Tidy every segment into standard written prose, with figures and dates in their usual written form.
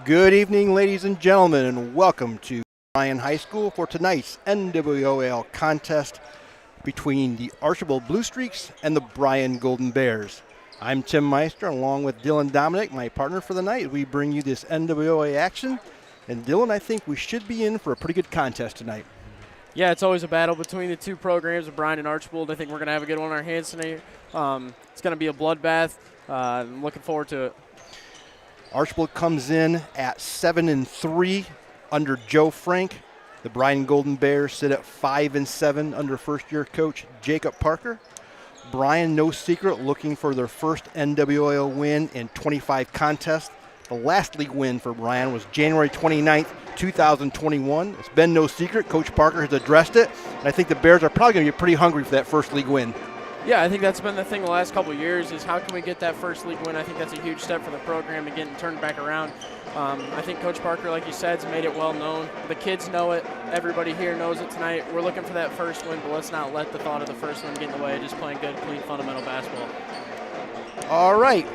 Good evening, ladies and gentlemen, and welcome to Bryan High School for tonight's NWOAL contest between the Archbold Bluestreaks and the Bryan Golden Bears. I'm Tim Meister, along with Dylan Dominique, my partner for the night. We bring you this NWOA action, and Dylan, I think we should be in for a pretty good contest tonight. Yeah, it's always a battle between the two programs of Bryan and Archbold. I think we're going to have a good one on our hands tonight. It's going to be a bloodbath. I'm looking forward to it. Archbold comes in at 7-3 under Joe Frank. The Bryan Golden Bears sit at 5-7 under first-year coach Jacob Parker. Bryan, no secret, looking for their first NWOAL win in 25 contests. The last league win for Bryan was January 29th, 2021. It's been no secret. Coach Parker has addressed it, and I think the Bears are probably going to be pretty hungry for that first league win. Yeah, I think that's been the thing the last couple of years is how can we get that first league win. I think that's a huge step for the program to get turned back around. I think Coach Parker, like you said, has made it well known. The kids know it. Everybody here knows it tonight. We're looking for that first win, but let's not let the thought of the first win get in the way of just playing good, clean, fundamental basketball. All right.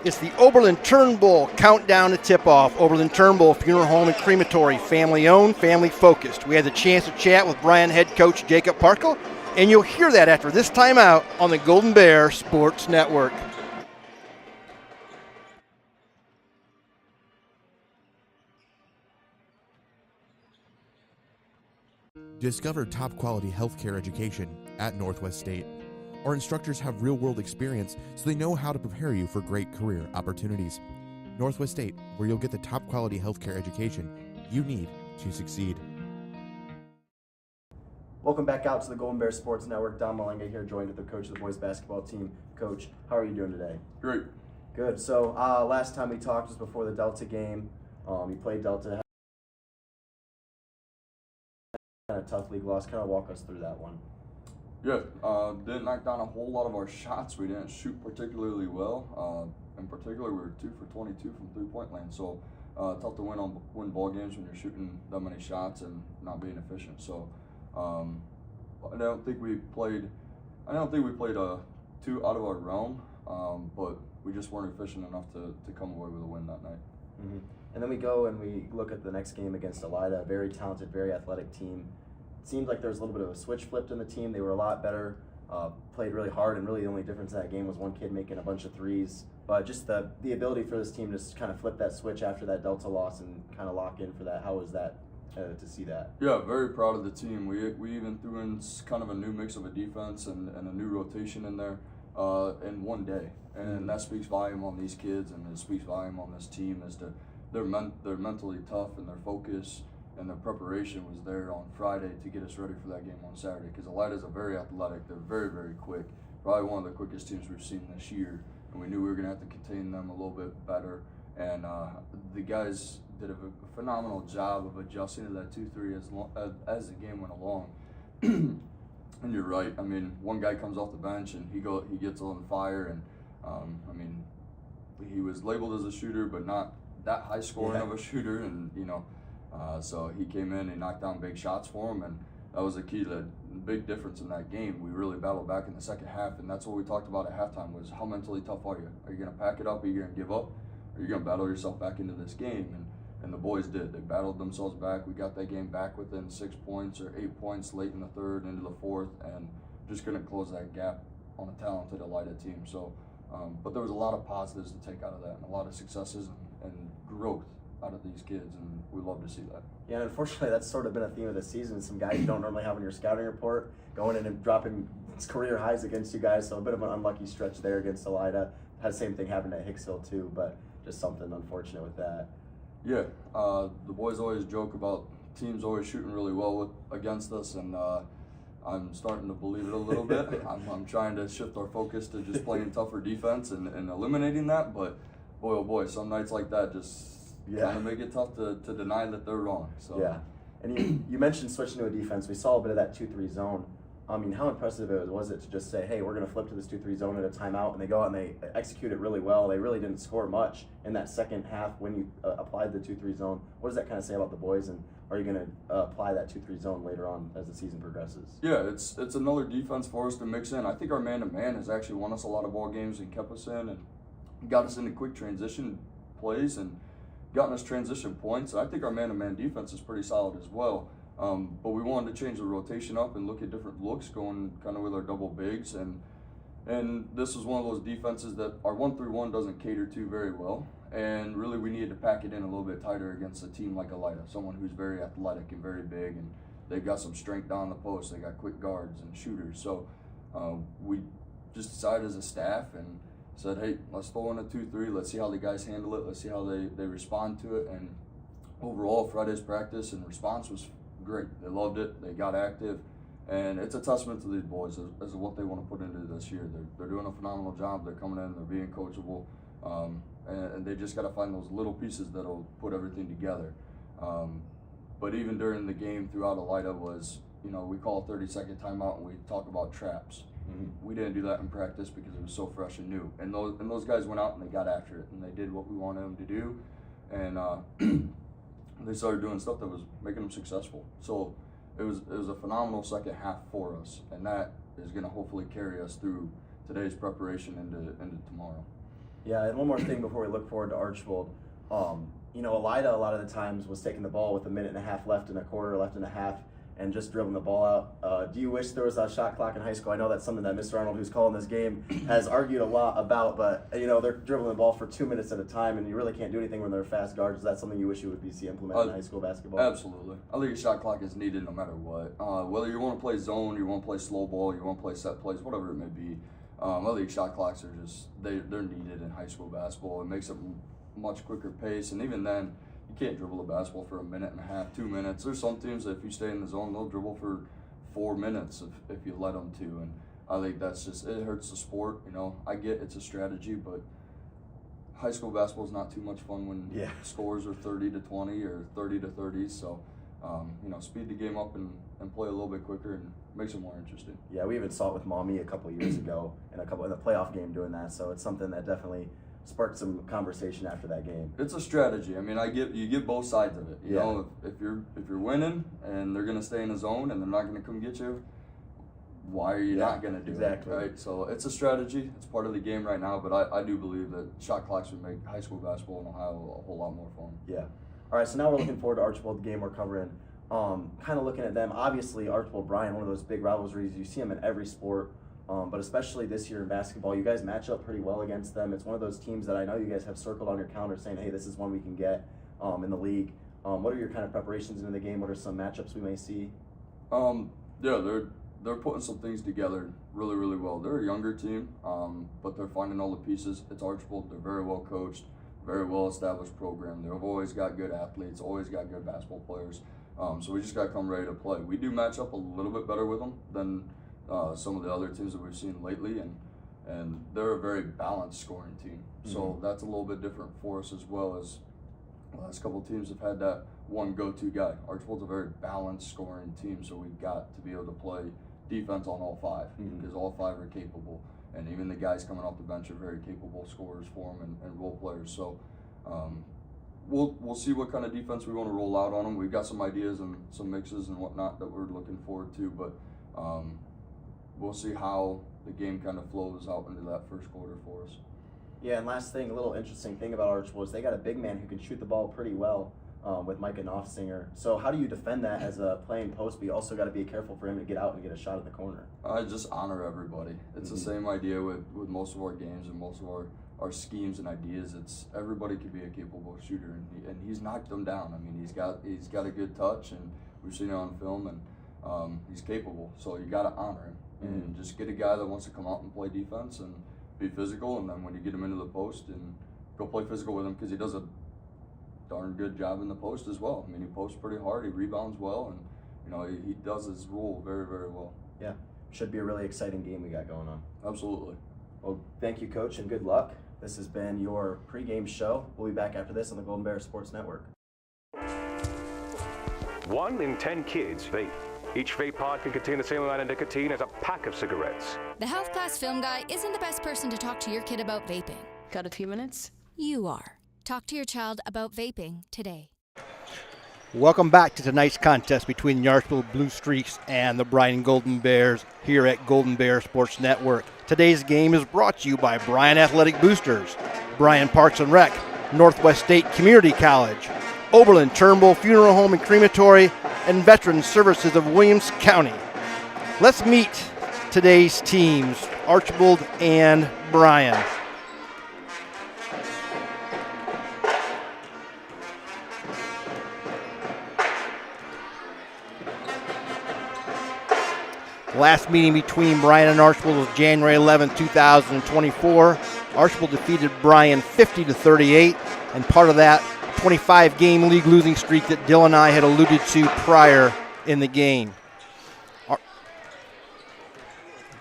It's the Oberlin-Turnbull countdown to tip-off. Oberlin-Turnbull Funeral Home and Crematory, family-owned, family-focused. We had the chance to chat with Bryan head coach Jacob Parker, and you'll hear that after this timeout on the Golden Bear Sports Network. Discover top-quality healthcare education at Northwest State. Our instructors have real-world experience, so they know how to prepare you for great career opportunities. Northwest State, where you'll get the top-quality healthcare education you need to succeed. Welcome back out to the Golden Bear Sports Network. Don Malenga here, joined with the coach of the boys basketball team. Coach, how are you doing today? Great. Good. So last time we talked was before the Delta game. You played Delta. Kind of tough league loss. Kind of walk us through that one. Yeah, didn't knock down a whole lot of our shots. We didn't shoot particularly well. In particular, we were 2 for 22 from three-point land. So tough to win ball games when you're shooting that many shots and not being efficient. So I don't think we played too out of our realm, but we just weren't efficient enough to come away with a win that night. Mm-hmm. And then we go and we look at the next game against Elida, a very talented, very athletic team. It seemed like there was a little bit of a switch flipped in the team. They were a lot better, played really hard, and really the only difference in that game was one kid making a bunch of threes. But just the ability for this team to just kind of flip that switch after that Delta loss and kind of lock in for that. How was that to see that? Yeah, very proud of the team. We even threw in kind of a new mix of a defense and a new rotation in there in one day. And that speaks volume on these kids, and it speaks volume on this team as to they're mentally tough, and their focus and their preparation was there on Friday to get us ready for that game on Saturday. Because Elida's very athletic. They're very, very quick. Probably one of the quickest teams we've seen this year. And we knew we were going to have to contain them a little bit better. And the guys did a phenomenal job of adjusting to that 2-3 as the game went along. And you're right. I mean, one guy comes off the bench and he gets on fire. And I mean, he was labeled as a shooter, but not that high scoring of a shooter. And so he came in and knocked down big shots for him, and that was the key to the big difference in that game. We really battled back in the second half, and that's what we talked about at halftime was how mentally tough are you? Are you going to pack it up? Are you going to give up? Or are you going to battle yourself back into this game? And the boys did. They battled themselves back. We got that game back within 6 points or 8 points late in the third, into the fourth, and just couldn't close that gap on a talented Elida team. So, but there was a lot of positives to take out of that, and a lot of successes and growth out of these kids, and we love to see that. Yeah, and unfortunately, that's sort of been a theme of the season. Some guys you don't normally have on your scouting report going in and dropping career highs against you guys, so a bit of an unlucky stretch there against Elida. Had the same thing happen at Hicksville too, but just something unfortunate with that. Yeah, the boys always joke about teams always shooting really well against us, and I'm starting to believe it a little bit. I'm trying to shift our focus to just playing tougher defense and eliminating that, but boy, oh boy, some nights like that just kind of make it tough to deny that they're wrong. So. Yeah, and you mentioned switching to a defense. We saw a bit of that 2-3 zone. I mean, how impressive was it to just say, hey, we're going to flip to this 2-3 zone at a timeout, and they go out and they execute it really well. They really didn't score much in that second half when you applied the 2-3 zone. What does that kind of say about the boys, and are you going to apply that 2-3 zone later on as the season progresses? Yeah, it's another defense for us to mix in. I think our man-to-man has actually won us a lot of ball games and kept us in and got us into quick transition plays, and gotten us transition points. I think our man-to-man defense is pretty solid as well. But we wanted to change the rotation up and look at different looks, going kind of with our double bigs. And this was one of those defenses that our 1-3-1 doesn't cater to very well. And really, we needed to pack it in a little bit tighter against a team like Elida, someone who's very athletic and very big, and they've got some strength down the post. They got quick guards and shooters. So we just decided as a staff and said, hey, let's throw in a 2-3. Let's see how the guys handle it. Let's see how they respond to it. And overall, Friday's practice and response was great. They loved it. They got active. And it's a testament to these boys as to what they want to put into this year. They're doing a phenomenal job. They're coming in. They're being coachable. And they just got to find those little pieces that'll put everything together. But even during the game throughout Elida was, we call a 30-second timeout and we talk about traps. Mm-hmm. We didn't do that in practice because it was so fresh and new. And those guys went out and they got after it and they did what we wanted them to do. And they started doing stuff that was making them successful. So it was a phenomenal second half for us, and that is going to hopefully carry us through today's preparation into tomorrow. Yeah, and one more thing before we look forward to Archbold. Elida a lot of the times was taking the ball with a minute and a half left in a quarter, left and a half, and just dribbling the ball out. Do you wish there was a shot clock in high school? I know that's something that Mr. Arnold, who's calling this game, has argued a lot about, but they're dribbling the ball for 2 minutes at a time, and you really can't do anything when they're fast guards. Is that something you wish you would see implemented in high school basketball? Absolutely. I think a shot clock is needed no matter what. Whether you want to play zone, you want to play slow ball, you want to play set plays, whatever it may be. I think shot clocks are they're needed in high school basketball. It makes it much quicker pace, and even then, you can't dribble the basketball for a minute and a half, 2 minutes. There's some teams that if you stay in the zone, they'll dribble for 4 minutes if you let them to. And I think it hurts the sport. I get it's a strategy, but high school basketball is not too much fun when scores are 30-20 or 30-30. So, speed the game up and play a little bit quicker and makes it more interesting. Yeah, we even saw it with Mommy a couple years ago in the playoff game doing that. So it's something that definitely sparked some conversation after that game. It's a strategy. I mean, you get both sides of it. You know, if you're winning and they're gonna stay in the zone and they're not gonna come get you, why are you not gonna do it? Right. So it's a strategy. It's part of the game right now. But I do believe that shot clocks would make high school basketball in Ohio a whole lot more fun. Yeah. All right. So now we're looking forward to Archbold, the game we're covering. Kind of looking at them. Obviously, Archbold Bryan, one of those big rivalries. You see them in every sport. But especially this year in basketball, you guys match up pretty well against them. It's one of those teams that I know you guys have circled on your calendar saying, hey, this is one we can get in the league. What are your kind of preparations into the game? What are some matchups we may see? They're putting some things together really, really well. They're a younger team, but they're finding all the pieces. It's Archbold. They're very well coached, very well established program. They've always got good athletes, always got good basketball players. So we just got to come ready to play. We do match up a little bit better with them than some of the other teams that we've seen lately, and they're a very balanced scoring team. So that's a little bit different for us as well. As the last couple of teams have had that one go-to guy. Archbold's a very balanced scoring team, so we've got to be able to play defense on all five because all five are capable, and even the guys coming off the bench are very capable scorers for them and role players. So we'll see what kind of defense we want to roll out on them. We've got some ideas and some mixes and whatnot that we're looking forward to, but we'll see how the game kind of flows out into that first quarter for us. Yeah, and last thing, a little interesting thing about Archbold is they got a big man who can shoot the ball pretty well with Micah Knopfsinger. So how do you defend that as a playing post, but you also got to be careful for him to get out and get a shot in the corner? I just honor everybody. It's the same idea with most of our games and most of our schemes and ideas. It's everybody can be a capable shooter, and he's knocked them down. I mean, he's got a good touch, and we've seen it on film, and he's capable. So you got to honor him. And just get a guy that wants to come out and play defense and be physical, and then when you get him into the post, and go play physical with him because he does a darn good job in the post as well. I mean, he posts pretty hard, he rebounds well, and he does his role very, very well. Yeah, should be a really exciting game we got going on. Absolutely. Well, thank you, Coach, and good luck. This has been your pregame show. We'll be back after this on the Golden Bears Sports Network. 1 in 10 kids vape. Each vape pod can contain the same amount of nicotine as a pack of cigarettes. The health class film guy isn't the best person to talk to your kid about vaping. Got a few minutes? You are. Talk to your child about vaping today. Welcome back to tonight's contest between the Archbold Bluestreaks and the Bryan Golden Bears here at Golden Bear Sports Network. Today's game is brought to you by Bryan Athletic Boosters, Bryan Parks and Rec, Northwest State Community College, Oberlin-Turnbull Funeral Home and Crematory, and Veterans Services of Williams County. Let's meet today's teams, Archbold and Bryan. Last meeting between Bryan and Archbold was January 11, 2024. Archbold defeated Bryan 50-38, and part of that 25-game league losing streak that Dylan and I had alluded to prior in the game.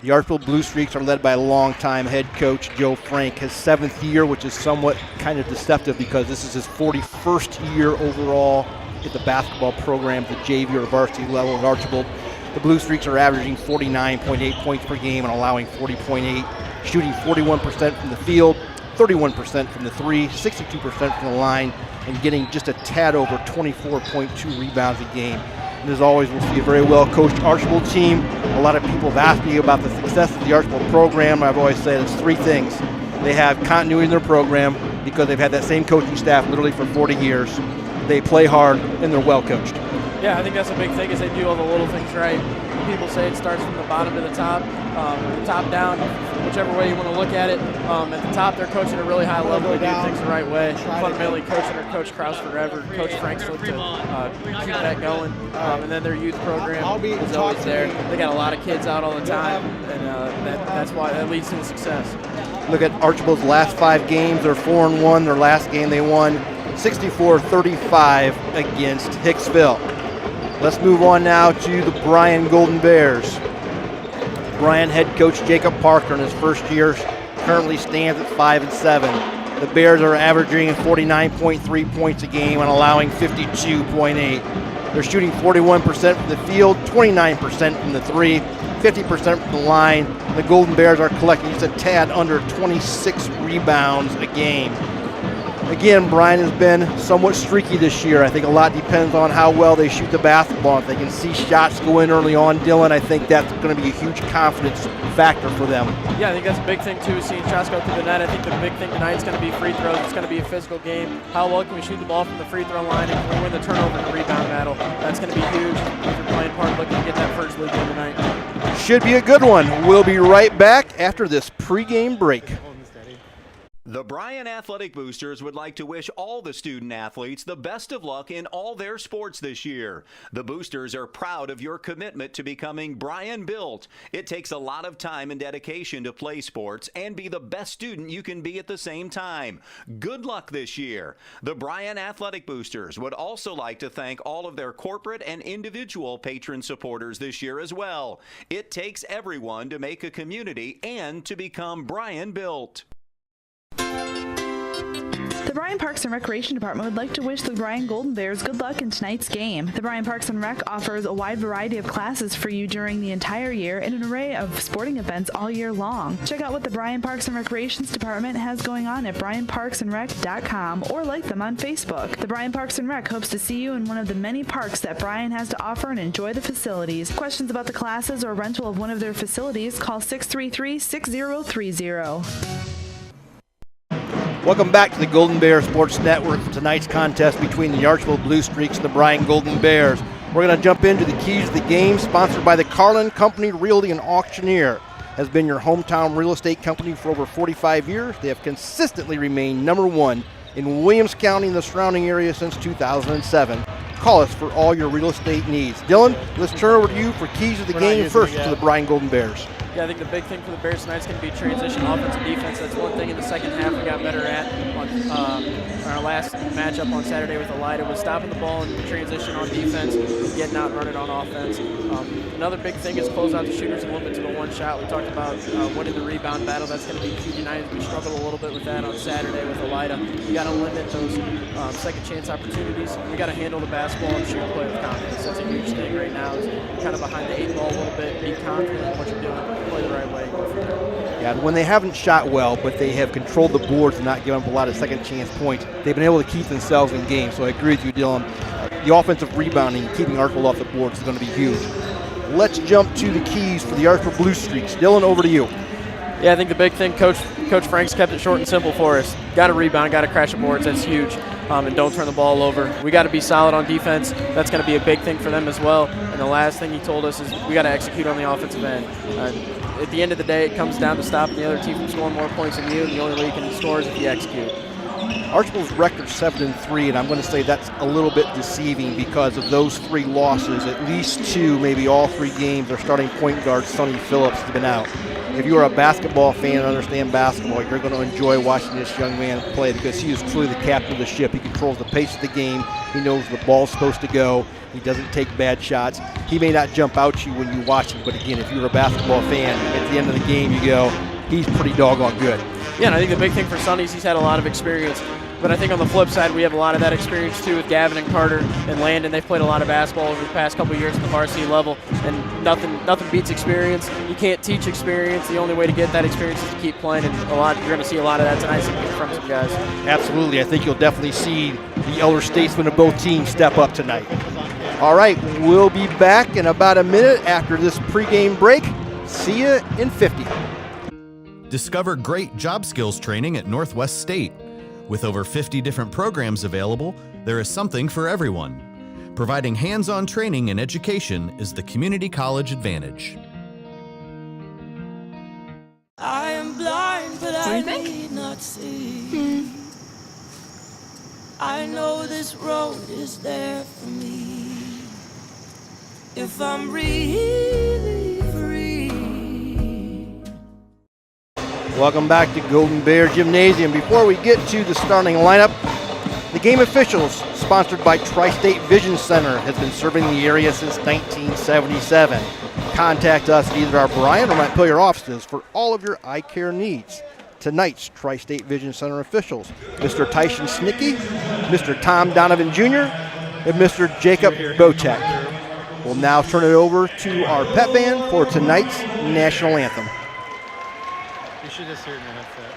The Archbold Bluestreaks are led by a longtime head coach, Joe Frank, his 7th year, which is somewhat kind of deceptive because this is his 41st year overall at the basketball program, the JV or varsity level at Archbold. The Bluestreaks are averaging 49.8 points per game and allowing 40.8, shooting 41% from the field, 31% from the three, 62% from the line, and getting just a tad over 24.2 rebounds a game. And as always, we'll see a very well-coached Archbold team. A lot of people have asked me about the success of the Archbold program. I've always said it's 3 things. They have continuity in their program because they've had that same coaching staff literally for 40 years. They play hard, and they're well-coached. Yeah, I think that's a big thing is they do all the little things right. People say it starts from the bottom to the top down, whichever way you want to look at it. At the top, they're coaching at a really high level. They do things the right way. Fundamentally coaching their Coach Krause forever, Coach Frank's look to keep that going. And then their youth program is always there. They got a lot of kids out all the time, and that's why that leads to the success. Look at Archbold's last 5 games. They're 4-1. Their last game they won 64-35 against Hicksville. Let's move on now to the Bryan Golden Bears. Bryan head coach Jacob Parker in his first year currently stands at 5-7. The Bears are averaging 49.3 points a game and allowing 52.8. They're shooting 41% from the field, 29% from the three, 50% from the line. The Golden Bears are collecting just a tad under 26 rebounds a game. Again, Bryan has been somewhat streaky this year. I think a lot depends on how well they shoot the basketball. If they can see shots go in early on, Dylan, I think that's going to be a huge confidence factor for them. Yeah, I think that's a big thing, too, seeing shots go through the net. I think the big thing tonight is going to be free throws. It's going to be a physical game. How well can we shoot the ball from the free throw line and can we win the turnover and the rebound battle? That's going to be huge if you're playing part looking to get that first league win tonight. Should be a good one. We'll be right back after this pregame break. The Bryan Athletic Boosters would like to wish all the student athletes the best of luck in all their sports this year. The Boosters are proud of your commitment to becoming Bryan built. It takes a lot of time and dedication to play sports and be the best student you can be at the same time. Good luck this year. The Bryan Athletic Boosters would also like to thank all of their corporate and individual patron supporters this year as well. It takes everyone to make a community and to become Bryan built. The Bryan Parks and Recreation Department would like to wish the Bryan Golden Bears good luck in tonight's game. The Bryan Parks and Rec offers a wide variety of classes for you during the entire year and an array of sporting events all year long. Check out what the Bryan Parks and Recreations Department has going on at bryanparksandrec.com or like them on Facebook. The Bryan Parks and Rec hopes to see you in one of the many parks that Bryan has to offer and enjoy the facilities. Questions about the classes or rental of one of their facilities, call 633-6030. Welcome back to the Golden Bear Sports Network for tonight's contest between the Archbold Bluestreaks and the Bryan Golden Bears. We're going to jump into the keys of the game, sponsored by the Carlin Company Realty and Auctioneer. Has been your hometown real estate company for over 45 years. They have consistently remained #1 in Williams County and the surrounding area since 2007. Call us for all your real estate needs. Dylan, let's turn over to you for keys of the game first to the Bryan Golden Bears. Yeah, I think the big thing for the Bears tonight is going to be transition offense and defense. That's one thing in the second half we got better at. On our last matchup on Saturday with Elida was stopping the ball and transition on defense, getting out and running on offense. Another big thing is close out the shooters and limit to the one shot. We talked about winning the rebound battle. That's going to be key tonight. We struggled a little bit with that on Saturday with Elida. You got to limit those second chance opportunities. We got to handle the basketball and shoot and play with confidence. That's a huge thing right now. Is kind of behind the 8 ball a little bit, be confident in what you're doing. Play the right way, go from there. Yeah, when they haven't shot well, but they have controlled the boards and not given up a lot of second chance points, they've been able to keep themselves in games. So I agree with you, Dylan. The offensive rebounding, keeping Archbold off the boards is going to be huge. Let's jump to the keys for the Archbold Bluestreaks. Dylan, over to you. Yeah, I think the big thing, Coach Frank's kept it short and simple for us. Got to rebound, got to crash the boards. That's huge. And don't turn the ball over. We got to be solid on defense. That's going to be a big thing for them as well. And the last thing he told us is we got to execute on the offensive end. At the end of the day, it comes down to stopping the other team from scoring more points than you, and the only way you can score is if you execute. Archbold's record 7-3, and I'm going to say that's a little bit deceiving because of those 3 losses. At least 2, maybe all 3 games, their starting point guard, Sonny Phillips, has been out. If you are a basketball fan and understand basketball, you're going to enjoy watching this young man play because he is truly the captain of the ship. He controls the pace of the game. He knows the ball's supposed to go. He doesn't take bad shots. He may not jump out to you when you watch him, but again, if you're a basketball fan, at the end of the game, you go, he's pretty doggone good. Yeah, and I think the big thing for Sonny is he's had a lot of experience. But I think on the flip side, we have a lot of that experience too with Gavin and Carter and Landon. They've played a lot of basketball over the past couple of years at the varsity level, and nothing beats experience. You can't teach experience. The only way to get that experience is to keep playing, and you're going to see a lot of that tonight from some guys. Absolutely. I think you'll definitely see the elder statesmen of both teams step up tonight. All right, we'll be back in about a minute after this pregame break. See you in 50. Discover great job skills training at Northwest State. With over 50 different programs available, there is something for everyone. Providing hands-on training and education is the community college advantage. I am blind, but I need not see. I know this road is there for me. If I'm really free. Welcome back to Golden Bear Gymnasium. Before we get to the starting lineup, the game officials, sponsored by Tri-State Vision Center, has been serving the area since 1977. Contact us at either our Bryan or Montpelier offices for all of your eye care needs. Tonight's Tri-State Vision Center officials, Mr. Tyson Snicky, Mr. Tom Donovan Jr., and Mr. Jacob Botek. We'll now turn it over to our pep band for tonight's national anthem. You should just hear it in the headset.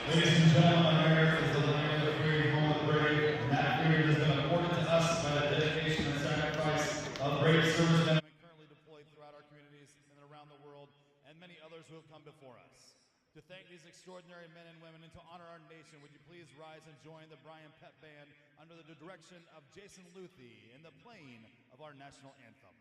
Ladies and gentlemen, America is the land of free, home of brave, and that freedom has been afforded to us by the dedication and sacrifice of brave servicemen currently deployed throughout our communities and around the world, and many others who have come before us. To thank these extraordinary men and women and to honor our nation, would you please rise and join the Bryan Pep Band under the direction of Jason Luthi in the playing of our national anthem.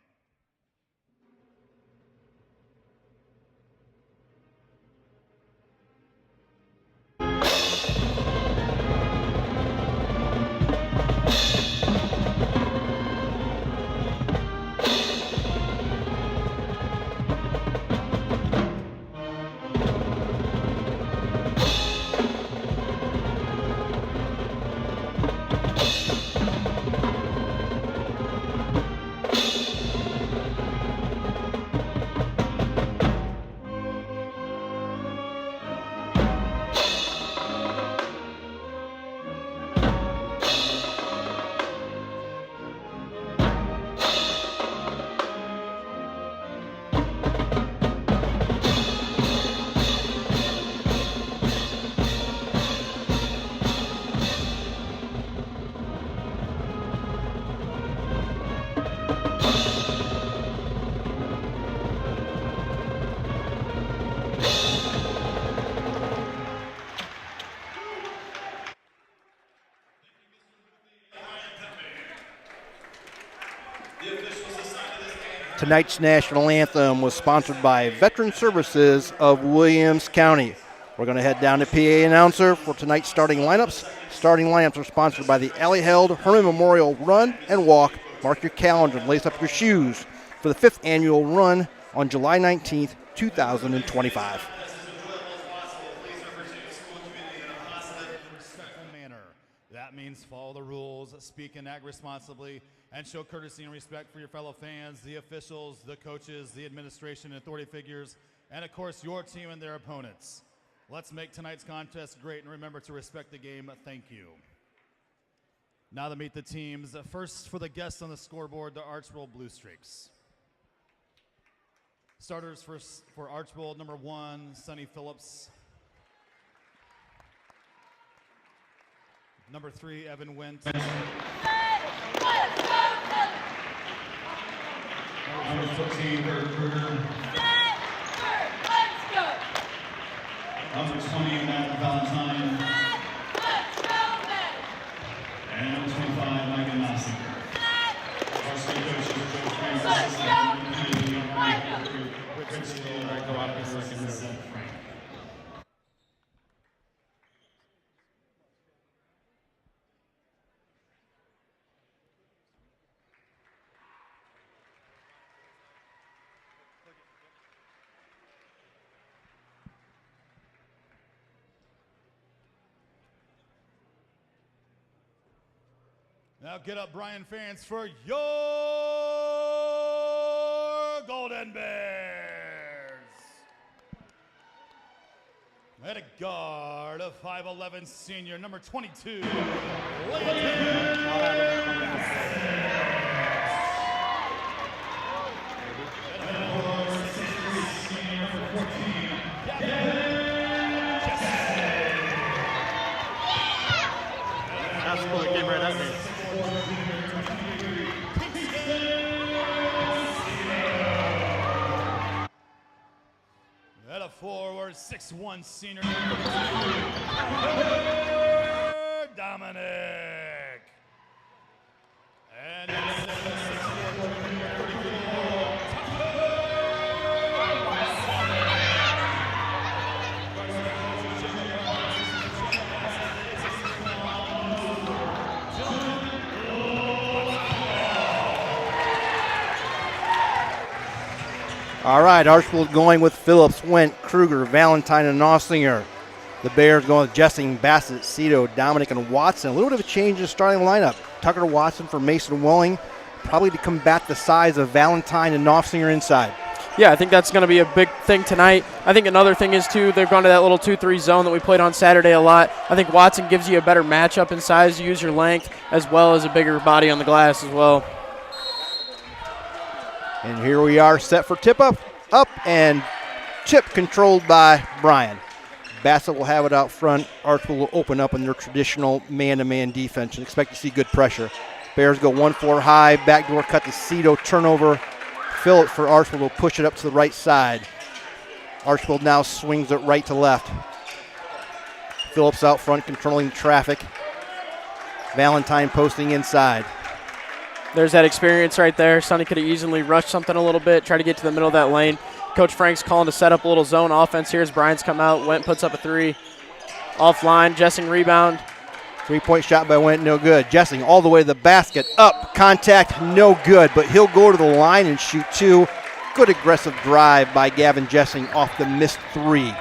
Tonight's national anthem was sponsored by Veteran Services of Williams County. We're going to head down to PA announcer for tonight's starting lineups. Starting lineups are sponsored by the Alley Held Herman Memorial Run and Walk. Mark your calendar and lace up your shoes for the 5th annual run on July 19th, 2025. That means follow the rules, speak and act responsibly, and show courtesy and respect for your fellow fans, the officials, the coaches, the administration, and authority figures, and of course your team and their opponents. Let's make tonight's contest great and remember to respect the game. Thank you. Now to meet the teams. First for the guests on the scoreboard, the Archbold Bluestreaks. Starters for Archbold, number 1, Sonny Phillips. Number 3, Evan Went. Number 14, Kurt Kruger. Number 20, Matt Valentine. And number 25, Mike Nasi. Our state coaches, Joe Frank, Now get up, Bryan fans, for your Golden Bears. At a guard, a 5'11" senior, number 22, That's cool. It came right at me. At a forward, 6'1" senior, Dominique. And at 7'4", All right, Archbold going with Phillips, Went, Kruger, Valentine, and Nossinger. The Bears going with Jessing, Bassett, Cito, Dominic, and Watson. A little bit of a change in the starting lineup. Tucker Watson for Mason Welling, probably to combat the size of Valentine and Nossinger inside. Yeah, I think that's going to be a big thing tonight. I think another thing is, too, they've gone to that little 2-3 zone that we played on Saturday a lot. I think Watson gives you a better matchup in size. You use your length as well as a bigger body on the glass as well. And here we are set for tip up, and chip controlled by Bryan. Bassett will have it out front. Archbold will open up in their traditional man-to-man defense and expect to see good pressure. Bears go 1-4 high, backdoor cut to Cito, turnover. Phillips for Archbold will push it up to the right side. Archbold now swings it right to left. Phillips out front controlling traffic. Valentine posting inside. There's that experience right there. Sonny could have easily rushed something a little bit, try to get to the middle of that lane. Coach Frank's calling to set up a little zone offense here as Bryan's come out. Went puts up a three. Offline, Jessing rebound. Three-point shot by Went, no good. Jessing all the way to the basket. Up, contact, no good. But he'll go to the line and shoot two. Good aggressive drive by Gavin Jessing off the missed three.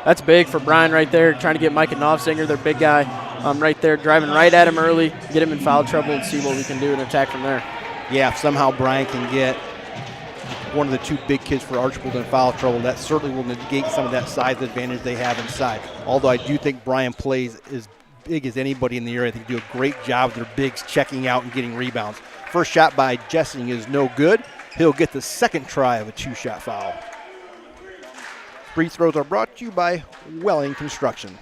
That's big for Bryan right there, trying to get Mike and Novsinger, their big guy, right there, driving right at him early, get him in foul trouble and see what we can do and attack from there. Yeah, if somehow Bryan can get one of the two big kids for Archbold in foul trouble, that certainly will negate some of that size advantage they have inside. Although I do think Bryan plays as big as anybody in the area. I think they do a great job of their bigs checking out and getting rebounds. First shot by Jessing is no good. He'll get the second try of a two-shot foul. Free throws are brought to you by Welling Construction.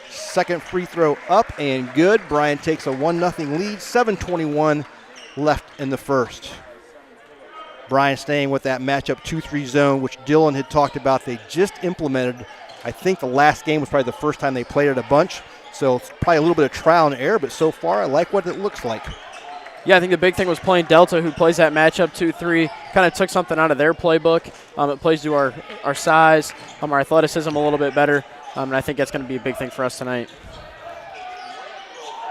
Second free throw up and good. Bryan takes a 1-0 lead, 7:21 left in the first. Bryan staying with that matchup 2-3 zone, which Dylan had talked about. They just implemented. I think the last game was probably the first time they played it a bunch. So it's probably a little bit of trial and error, but so far I like what it looks like. Yeah, I think the big thing was playing Delta, who plays that matchup 2-3. Kind of took something out of their playbook. It plays to our size, our athleticism a little bit better, and I think that's going to be a big thing for us tonight.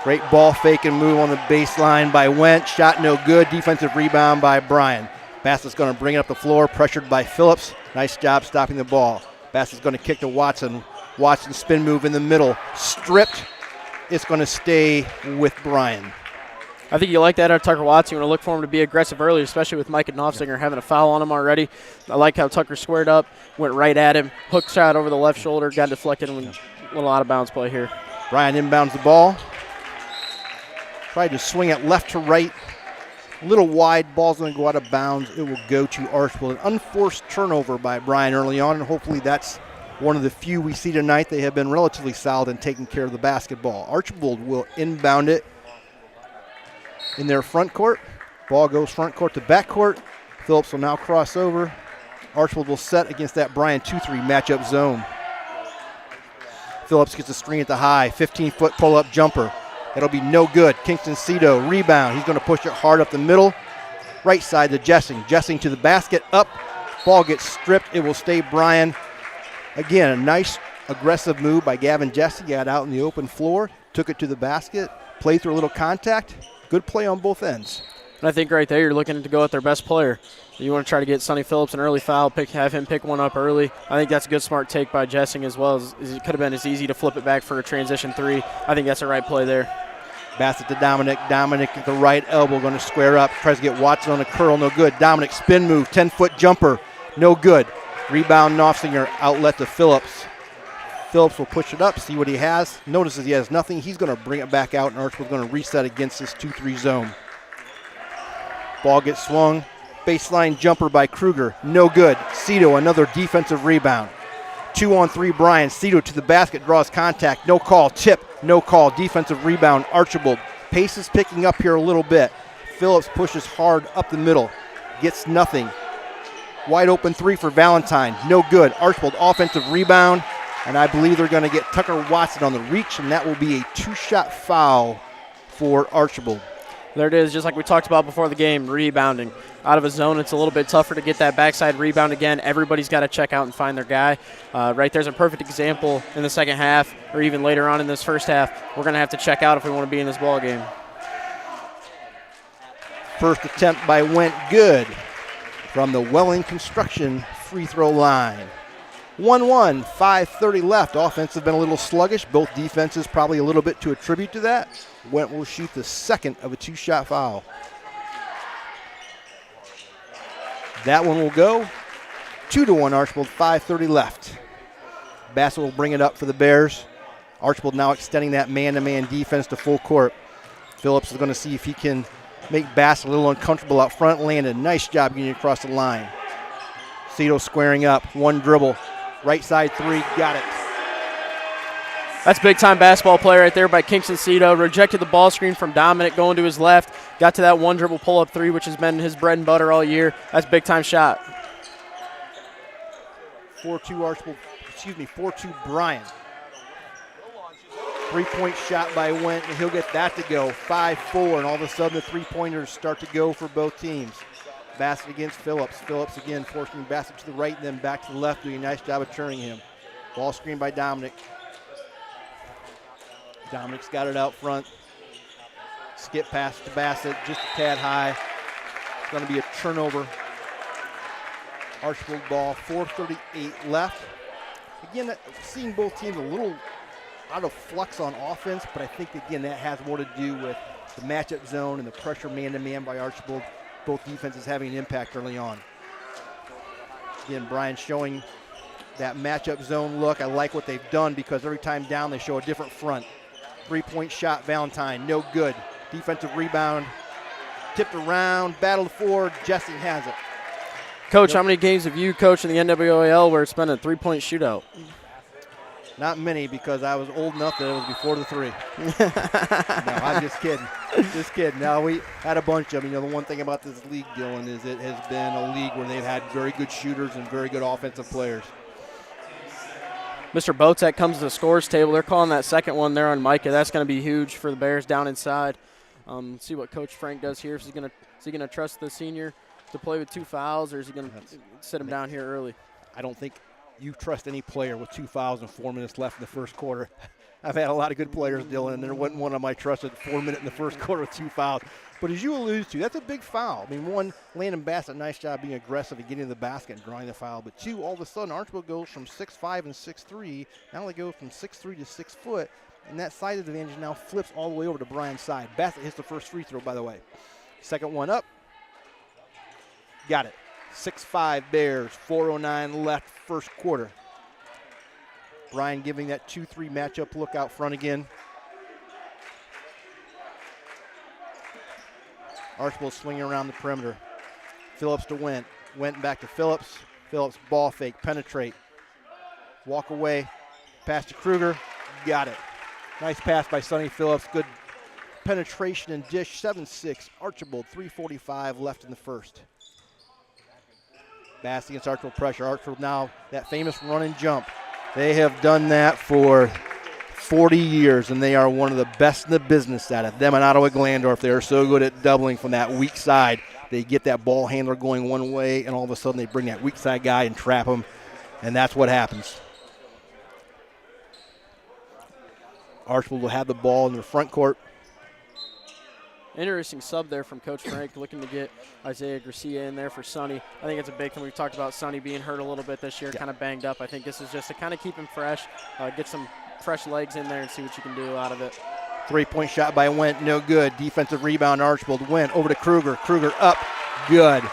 Great ball fake and move on the baseline by Went. Shot no good. Defensive rebound by Bryan. Bassett's going to bring it up the floor, pressured by Phillips. Nice job stopping the ball. Bassett's going to kick to Watson. Watson spin move in the middle. Stripped. It's going to stay with Bryan. I think you like that out of Tucker Watson. You want to look for him to be aggressive early, especially with Mike and Novsinger having a foul on him already. I like how Tucker squared up, went right at him, hook shot over the left shoulder, got deflected, and a little out of bounds play here. Bryan inbounds the ball. Tried to swing it left to right. A little wide. Ball's going to go out of bounds. It will go to Archbold. An unforced turnover by Bryan early on, and hopefully that's one of the few we see tonight. They have been relatively solid in taking care of the basketball. Archbold will inbound it in their front court. Ball goes front court to back court. Phillips will now cross over. Archbold will set against that Bryan 2-3 matchup zone. Phillips gets a screen at the high, 15-foot pull-up jumper. It'll be no good. Kingston Cito, rebound. He's going to push it hard up the middle. Right side to Jessing. Jessing to the basket, up. Ball gets stripped. It will stay Bryan. Again, a nice aggressive move by Gavin Jesse. Got out in the open floor, took it to the basket, played through a little contact. Good play on both ends. And I think right there you're looking to go with their best player. You want to try to get Sonny Phillips an early foul, have him pick one up early. I think that's a good, smart take by Jessing as well. As it could have been as easy to flip it back for a transition three. I think that's the right play there. Pass it to Dominic. Dominic at the right elbow, going to square up. Tries to get Watson on a curl, no good. Dominic spin move, 10-foot jumper, no good. Rebound Knopfsinger, outlet to Phillips. Phillips will push it up, see what he has. Notices he has nothing. He's going to bring it back out, and Archbold's going to reset against this 2-3 zone. Ball gets swung. Baseline jumper by Kruger, no good. Cito, another defensive rebound. 2-on-3 Bryan. Cito to the basket, draws contact, no call. Tip, no call. Defensive rebound, Archbold. Pace is picking up here a little bit. Phillips pushes hard up the middle, gets nothing. Wide open three for Valentine, no good. Archbold offensive rebound, and I believe they're going to get Tucker Watson on the reach, and that will be a 2-shot foul for Archbold. There it is, just like we talked about before the game, rebounding. Out of a zone, it's a little bit tougher to get that backside rebound again. Everybody's got to check out and find their guy. Right there's a perfect example in the second half, or even later on in this first half. We're going to have to check out if we want to be in this ball game. First attempt by Went, good from the Welling Construction free throw line. 1-1, 5:30 left. Offense has been a little sluggish. Both defenses probably a little bit to attribute to that. Went will shoot the second of a 2-shot foul. That one will go. 2-1 Archbold, 5:30 left. Bassett will bring it up for the Bears. Archbold now extending that man-to-man defense to full court. Phillips is going to see if he can make Bassett a little uncomfortable out front. Landed. Nice job getting across the line. Cito squaring up. One dribble. Right side three. Got it. That's big-time basketball play right there by Kingston Cito. Rejected the ball screen from Dominic going to his left. Got to that one dribble pull-up three, which has been his bread and butter all year. That's a big-time shot. 4-2 Bryan. 3-point shot by Went, and he'll get that to go. 5-4, and all of a sudden the three-pointers start to go for both teams. Bassett against Phillips. Phillips again forcing Bassett to the right and then back to the left, doing a nice job of turning him. Ball screen by Dominic. Dominic's got it out front. Skip pass to Bassett, just a tad high. It's going to be a turnover. Archbold ball, 4:38 left. Again, seeing both teams a little out of flux on offense, but I think, again, that has more to do with the matchup zone and the pressure man-to-man by Archbold. Both defenses having an impact early on. Again, Bryan showing that matchup zone look. I like what they've done because every time down they show a different front. 3-point shot, Valentine, no good. Defensive rebound, tipped around, battled forward, Jesse has it. Coach, how many games have you coached in the NWOAL where it's been a 3-point shootout? Not many, because I was old enough that it was before the three. No, I'm just kidding. Just kidding. No, we had a bunch of them. You know, the one thing about this league, Dylan, is it has been a league where they've had very good shooters and very good offensive players. Mr. Botek comes to the scores table. They're calling that second one there on Micah. That's going to be huge for the Bears down inside. See what Coach Frank does here. Is he going to trust the senior to play with 2 fouls, or is he going to sit him down here early? I don't think you trust any player with 2 fouls and 4 minutes left in the first quarter. I've had a lot of good players, Dylan, and there wasn't one of my trusted 4 minutes in the first quarter with 2 fouls. But as you alluded to, that's a big foul. I mean, one, Landon Bassett, nice job being aggressive and getting to the basket and drawing the foul. But 2, all of a sudden, Archbold goes from 6'5" and 6'3". Now they go from 6'3" to 6 foot. And that size advantage now flips all the way over to Bryan's side. Bassett hits the first free throw, by the way. Second one up. Got it. 6-5 Bears, 4:09 left first quarter. Bryan giving that 2-3 matchup look out front again. Archbold swinging around the perimeter. Phillips to Went. Went back to Phillips. Phillips ball fake, penetrate. Walk away. Pass to Kruger. Got it. Nice pass by Sonny Phillips. Good penetration and dish. 7-6 Archbold. 3:45 left in the first. Bass against Archbold pressure. Archbold now that famous run and jump. They have done that for 40 years, and they are one of the best in the business at it. Them and Ottawa Glandorf, they are so good at doubling from that weak side. They get that ball handler going one way, and all of a sudden they bring that weak side guy and trap him, and that's what happens. Archbold will have the ball in their front court. Interesting sub there from Coach Frank, looking to get Isaiah Garcia in there for Sonny. I think it's a big thing. We've talked about Sonny being hurt a little bit this year, kind of banged up. I think this is just to kind of keep him fresh, get some fresh legs in there and see what you can do out of it. Three-point shot by Wendt, no good. Defensive rebound, Archbold. Wendt over to Kruger. Kruger up, good.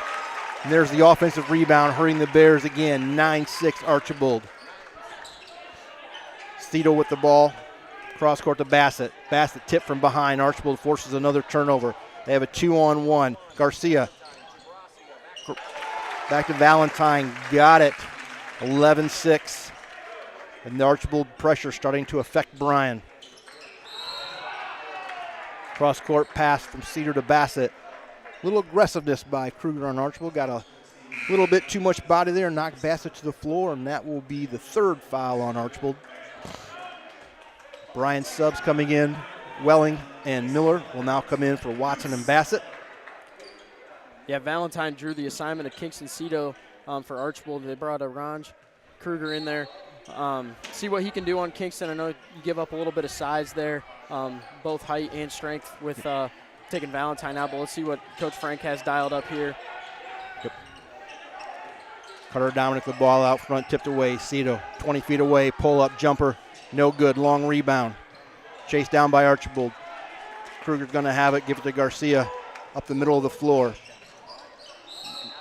And there's the offensive rebound, hurting the Bears again. 9-6 Archbold. Cito with the ball. Cross court to Bassett. Bassett tipped from behind. Archbold forces another turnover. They have a 2-on-1. Garcia. Back to Valentine. Got it. 11-6. And the Archbold pressure starting to affect Bryan. Cross court pass from Cedar to Bassett. Little aggressiveness by Kruger on Archbold. Got a little bit too much body there. Knocked Bassett to the floor, and that will be the third foul on Archbold. Bryan subs coming in. Welling and Miller will now come in for Watson and Bassett. Yeah, Valentine drew the assignment of Kingston Cito for Archbold. They brought Ranj Kruger in there. See what he can do on Kingston. I know you give up a little bit of size there, both height and strength with taking Valentine out, but let's see what Coach Frank has dialed up here. Yep. Carter Dominique the ball out front, tipped away. Cito 20 feet away, pull-up jumper. No good, long rebound. Chased down by Archbold. Kruger's going to have it, give it to Garcia up the middle of the floor.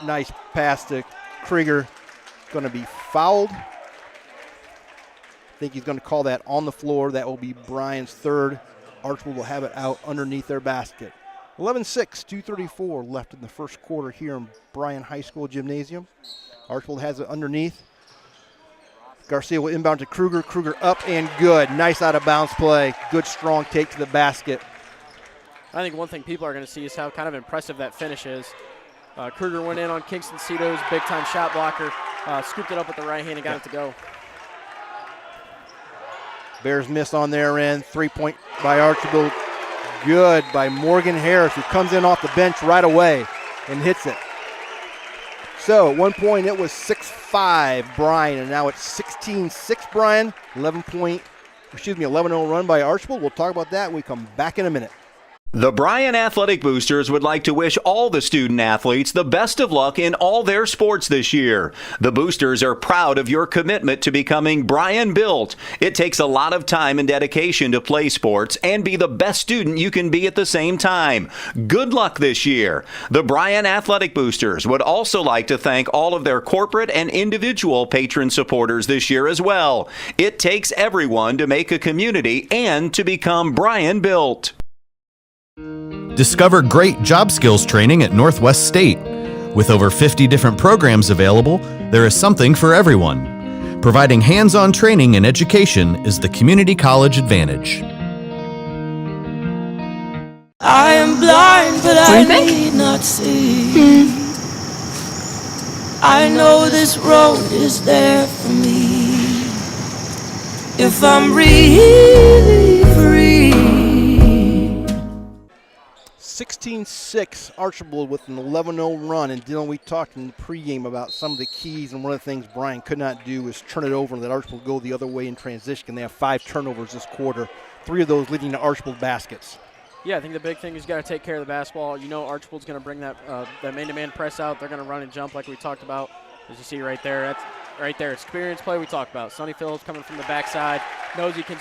Nice pass to Krieger. Going to be fouled. I think he's going to call that on the floor. That will be Bryan's third. Archbold will have it out underneath their basket. 11-6, 2:34 left in the first quarter here in Bryan High School Gymnasium. Archbold has it underneath. Garcia will inbound to Kruger. Kruger up and good. Nice out-of-bounds play. Good, strong take to the basket. I think one thing people are going to see is how kind of impressive that finish is. Kruger went in on Kingston Cito's big-time shot blocker, scooped it up with the right hand and got it to go. Bears miss on their end. 3-point by Archbold. Good by Morgan Harris, who comes in off the bench right away and hits it. So at one point it was 6-5 Bryan, and now it's 16-6 Bryan. 11-0 run by Archbold. We'll talk about that when we come back in a minute. The Bryan Athletic Boosters would like to wish all the student athletes the best of luck in all their sports this year. The Boosters are proud of your commitment to becoming Bryan built. It takes a lot of time and dedication to play sports and be the best student you can be at the same time. Good luck this year. The Bryan Athletic Boosters would also like to thank all of their corporate and individual patron supporters this year as well. It takes everyone to make a community and to become Bryan built. Discover great job skills training at Northwest State. With over 50 different programs available, there is something for everyone. Providing hands-on training and education is the community college advantage. I am blind, but I need not see. I know this road is there for me. If I'm really free. 16-6 Archbold with an 11-0 run. And Dylan, we talked in the pregame about some of the keys, and one of the things Bryan could not do is turn it over and let Archbold go the other way in transition. And they have 5 turnovers this quarter, 3 of those leading to Archbold baskets. Yeah, I think the big thing is you got to take care of the basketball. You know Archbold's going to bring that man-to-man press out. They're going to run and jump like we talked about. As you see right there, that's right there. Experience play we talked about. Sonny Phillips coming from the backside, knows he can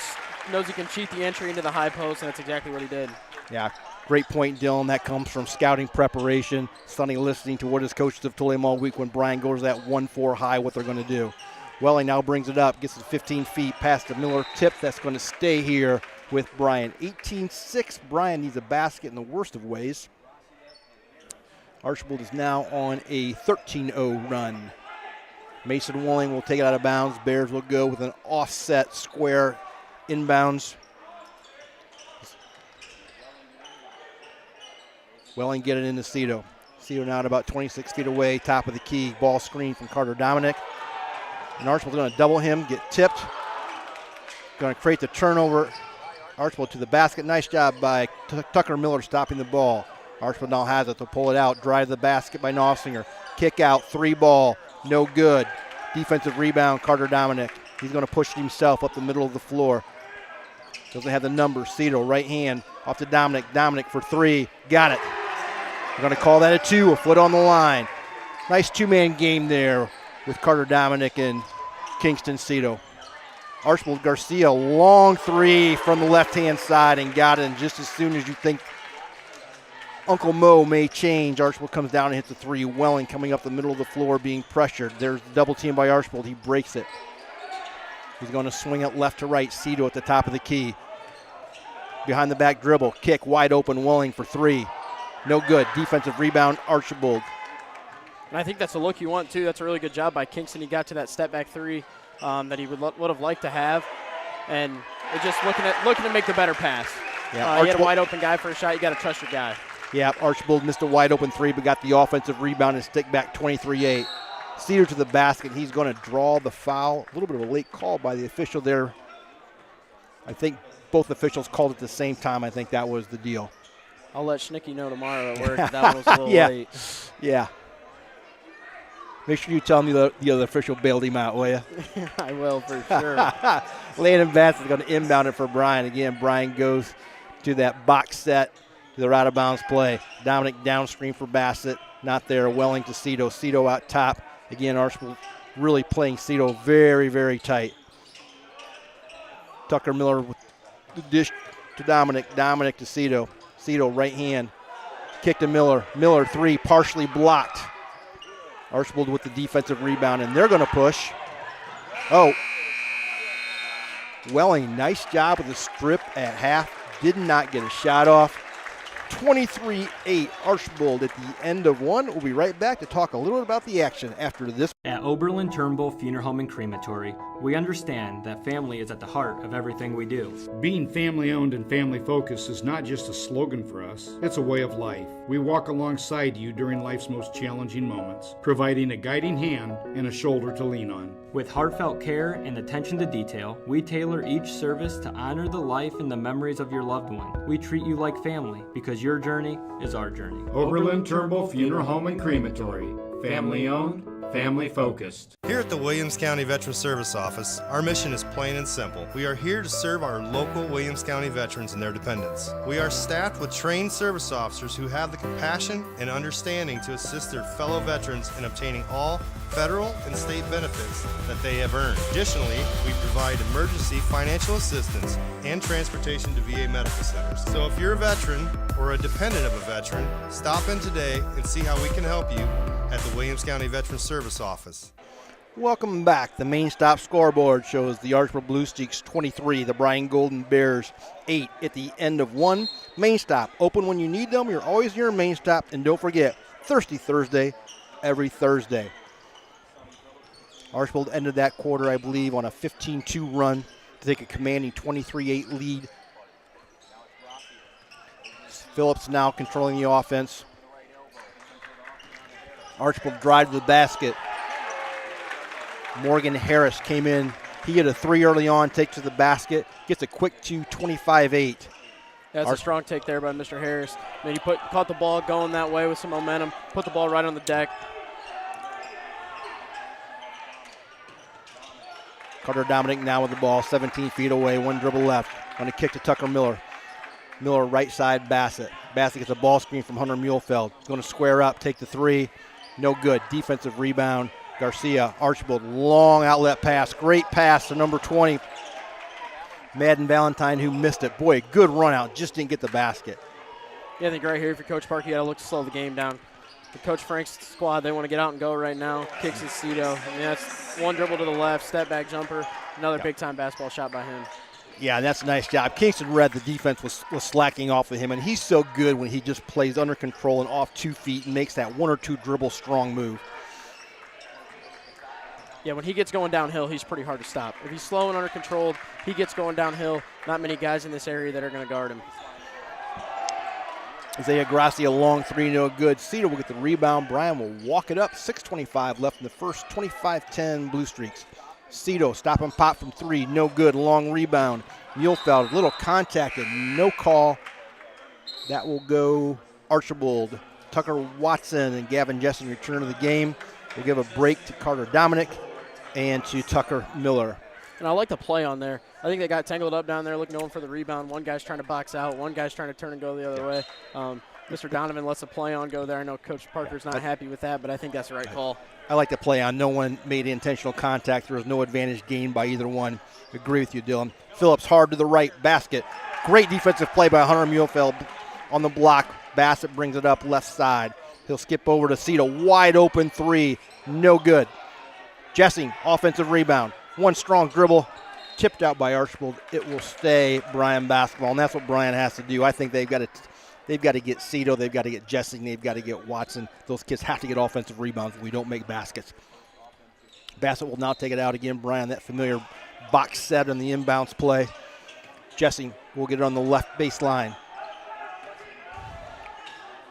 cheat the entry into the high post, and that's exactly what he did. Yeah, great point, Dylan. That comes from scouting preparation. Sonny listening to what his coaches have told him all week when Bryan goes to that 1-4 high, what they're going to do. Welling now brings it up, gets it 15 feet, past the Miller tip. That's going to stay here with Bryan. 18-6. Bryan needs a basket in the worst of ways. Archbold is now on a 13-0 run. Mason Welling will take it out of bounds. Bears will go with an offset square inbounds. Welling get it into Cito. Cito now at about 26 feet away, top of the key. Ball screen from Carter Dominique. And Archbold's going to double him, get tipped. Going to create the turnover. Archbold to the basket. Nice job by Tucker Miller stopping the ball. Archbold now has it to pull it out. Drive the basket by Nossinger. Kick out, 3 ball. No good. Defensive rebound, Carter Dominic. He's going to push it himself up the middle of the floor. Doesn't have the number. Cito, right hand, off to Dominic. Dominic for 3. Got it. We're going to call that a 2, a foot on the line. Nice 2-man game there with Carter Dominic and Kingston Cito. Archbold Garcia, long 3 from the left-hand side and got it. And just as soon as you think Uncle Mo may change, Archbold comes down and hits the 3. Welling coming up the middle of the floor being pressured. There's the double team by Archbold. He breaks it. He's going to swing it left to right. Cito at the top of the key. Behind the back dribble. Kick wide open. Welling for 3. No good. Defensive rebound, Archbold. And I think that's a look you want, too. That's a really good job by Kingston. He got to that step-back 3 that he would have liked to have. And just looking to make the better pass. Yeah, he had a wide-open guy for a shot. You got to trust your guy. Yeah, Archbold missed a wide-open 3, but got the offensive rebound and stick back 23-8. Cedar to the basket. He's going to draw the foul. A little bit of a late call by the official there. I think both officials called it at the same time. I think that was the deal. I'll let Schnicky know tomorrow at work. That one was a little late. Yeah. Make sure you tell me the other official bailed him out, will you? I will for sure. Landon Bass is going to inbound it for Bryan. Again, Bryan goes to that box set to the out-of-bounds play. Dominic downstream for Bassett. Not there. Welling to Cito. Cito out top. Again, Archbold really playing Cito very, very tight. Tucker Miller with the dish to Dominic. Dominic to Cito. Cito right hand. Kick to Miller. Miller 3 partially blocked. Archbold with the defensive rebound, and they're going to push. Oh. Welling, nice job with the strip at half. Did not get a shot off. 23-8 Archbold at the end of 1. We'll be right back to talk a little bit about the action after this. At Oberlin-Turnbull Funeral Home and Crematory, we understand that family is at the heart of everything we do. Being family-owned and family-focused is not just a slogan for us, it's a way of life. We walk alongside you during life's most challenging moments, providing a guiding hand and a shoulder to lean on. With heartfelt care and attention to detail, we tailor each service to honor the life and the memories of your loved one. We treat you like family because your journey is our journey. Oberlin-Turnbull Funeral Home and Crematory. Family-owned, family-focused. Here at the Williams County Veteran Service Office, our mission is plain and simple. We are here to serve our local Williams County veterans and their dependents. We are staffed with trained service officers who have the compassion and understanding to assist their fellow veterans in obtaining all federal and state benefits that they have earned. Additionally, we provide emergency financial assistance and transportation to VA medical centers. So if you're a veteran or a dependent of a veteran, stop in today and see how we can help you at the Williams County Veteran Service Office. Welcome back. The main stop scoreboard shows the Archbold Bluestreaks 23, the Bryan Golden Bears 8 at the end of 1. Main stop, open when you need them. You're always your main stop. And don't forget, Thirsty Thursday, every Thursday. Archbold ended that quarter, I believe, on a 15-2 run to take a commanding 23-8 lead. Phillips now controlling the offense. Archbold drive to the basket. Morgan Harris came in. He hit a 3 early on, takes to the basket, gets a quick 2, 25-8. That's a strong take there by Mr. Harris. I mean, he caught the ball going that way with some momentum, put the ball right on the deck. Carter Dominic now with the ball, 17 feet away, 1 dribble left. On a kick to Tucker Miller. Miller right side, Bassett. Bassett gets a ball screen from Hunter Muehlfeld. He's going to square up, take the 3. No good. Defensive rebound. Garcia, Archbold, long outlet pass. Great pass to number 20. Madden Valentine, who missed it. Boy, good run out. Just didn't get the basket. Yeah, I think right here for Coach Park, you got to look to slow the game down. For Coach Frank's squad, they want to get out and go right now. Kicks his Cito. I mean, that's 1 dribble to the left, step back jumper. Another big-time basketball shot by him. Yeah, that's a nice job. Kingston Red, the defense was slacking off of him, and he's so good when he just plays under control and off 2 feet and makes that 1 or 2 dribble strong move. Yeah, when he gets going downhill, he's pretty hard to stop. If he's slow and under controlled, he gets going downhill. Not many guys in this area that are going to guard him. Isaiah Gracia, long 3, no good. Cedar will get the rebound. Bryan will walk it up. 6:25 left in the first. 25-10 Bluestreaks. Cito, stop and pop from 3, no good. Long rebound. Muehlfeld, little contact and no call. That will go Archbold. Tucker Watson and Gavin Jessing return to the game. We'll give a break to Carter Dominic and to Tucker Miller. And I like the play on there. I think they got tangled up down there going for the rebound. One guy's trying to box out. One guy's trying to turn and go the other way. Mr. Donovan lets the play on go there. I know Coach Parker's not happy with that, but I think that's the right call. I like the play on. No one made intentional contact. There was no advantage gained by either one. Agree with you, Dylan. Phillips hard to the right, basket. Great defensive play by Hunter Muehlfeld on the block. Bassett brings it up left side. He'll skip over to Cito. Wide open 3. No good. Jessing, offensive rebound. One strong dribble. Tipped out by Archbold. It will stay Bryan basketball, and that's what Bryan has to do. I think they've got to get Cito. They've got to get Jessing. They've got to get Watson. Those kids have to get offensive rebounds. We don't make baskets. Bassett will now take it out again. Bryan, that familiar box set on the inbounds play. Jessing will get it on the left baseline.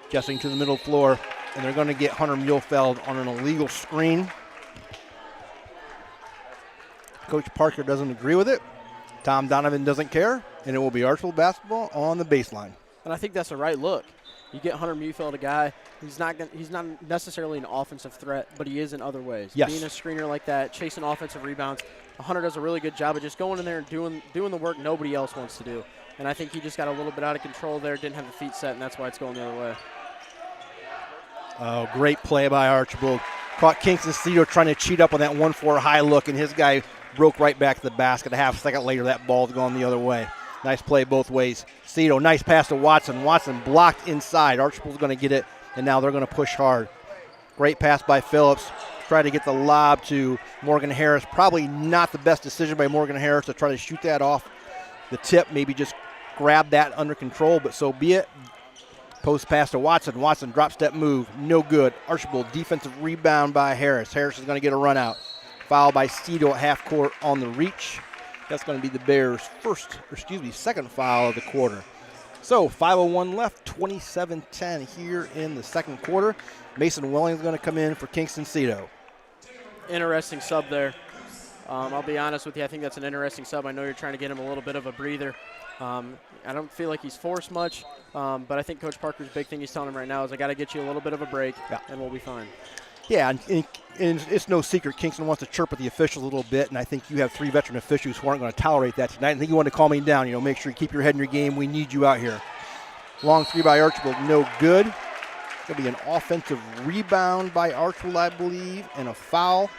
Jessing to the middle floor, and they're going to get Hunter Muehlfeld on an illegal screen. Coach Parker doesn't agree with it. Tom Donovan doesn't care, and it will be Archbold basketball on the baseline. And I think that's the right look. You get Hunter Muehlfeld, a guy, he's not necessarily an offensive threat, but he is in other ways. Yes. Being a screener like that, chasing offensive rebounds, Hunter does a really good job of just going in there and doing the work nobody else wants to do. And I think he just got a little bit out of control there, didn't have the feet set, and that's why it's going the other way. Oh, great play by Archbold. Caught Kingston Cito trying to cheat up on that 1-4 high look, and his guy broke right back to the basket. A half second later, that ball's gone the other way. Nice play both ways. Cito, nice pass to Watson. Watson blocked inside. Archbold's going to get it, and now they're going to push hard. Great pass by Phillips. Try to get the lob to Morgan Harris. Probably not the best decision by Morgan Harris to try to shoot that off the tip. Maybe just grab that under control, but so be it. Post pass to Watson. Watson drop step move. No good. Archbold defensive rebound by Harris. Harris is going to get a run out. Foul by Cito at half court on the reach. That's going to be the Bears' second foul of the quarter. So 5:01 left, 27-10 here in the second quarter. Mason Welling is going to come in for Kingston Cito. Interesting sub there. I'll be honest with you. I think that's an interesting sub. I know you're trying to get him a little bit of a breather. I don't feel like he's forced much, but I think Coach Parker's big thing he's telling him right now is I got to get you a little bit of a break, and we'll be fine. Yeah, and it's no secret Kingston wants to chirp at the officials a little bit, and I think you have 3 veteran officials who aren't going to tolerate that tonight. I think you want to calm me down. Make sure you keep your head in your game. We need you out here. Long 3 by Archbold, no good. It's going to be an offensive rebound by Archbold, I believe, and a foul.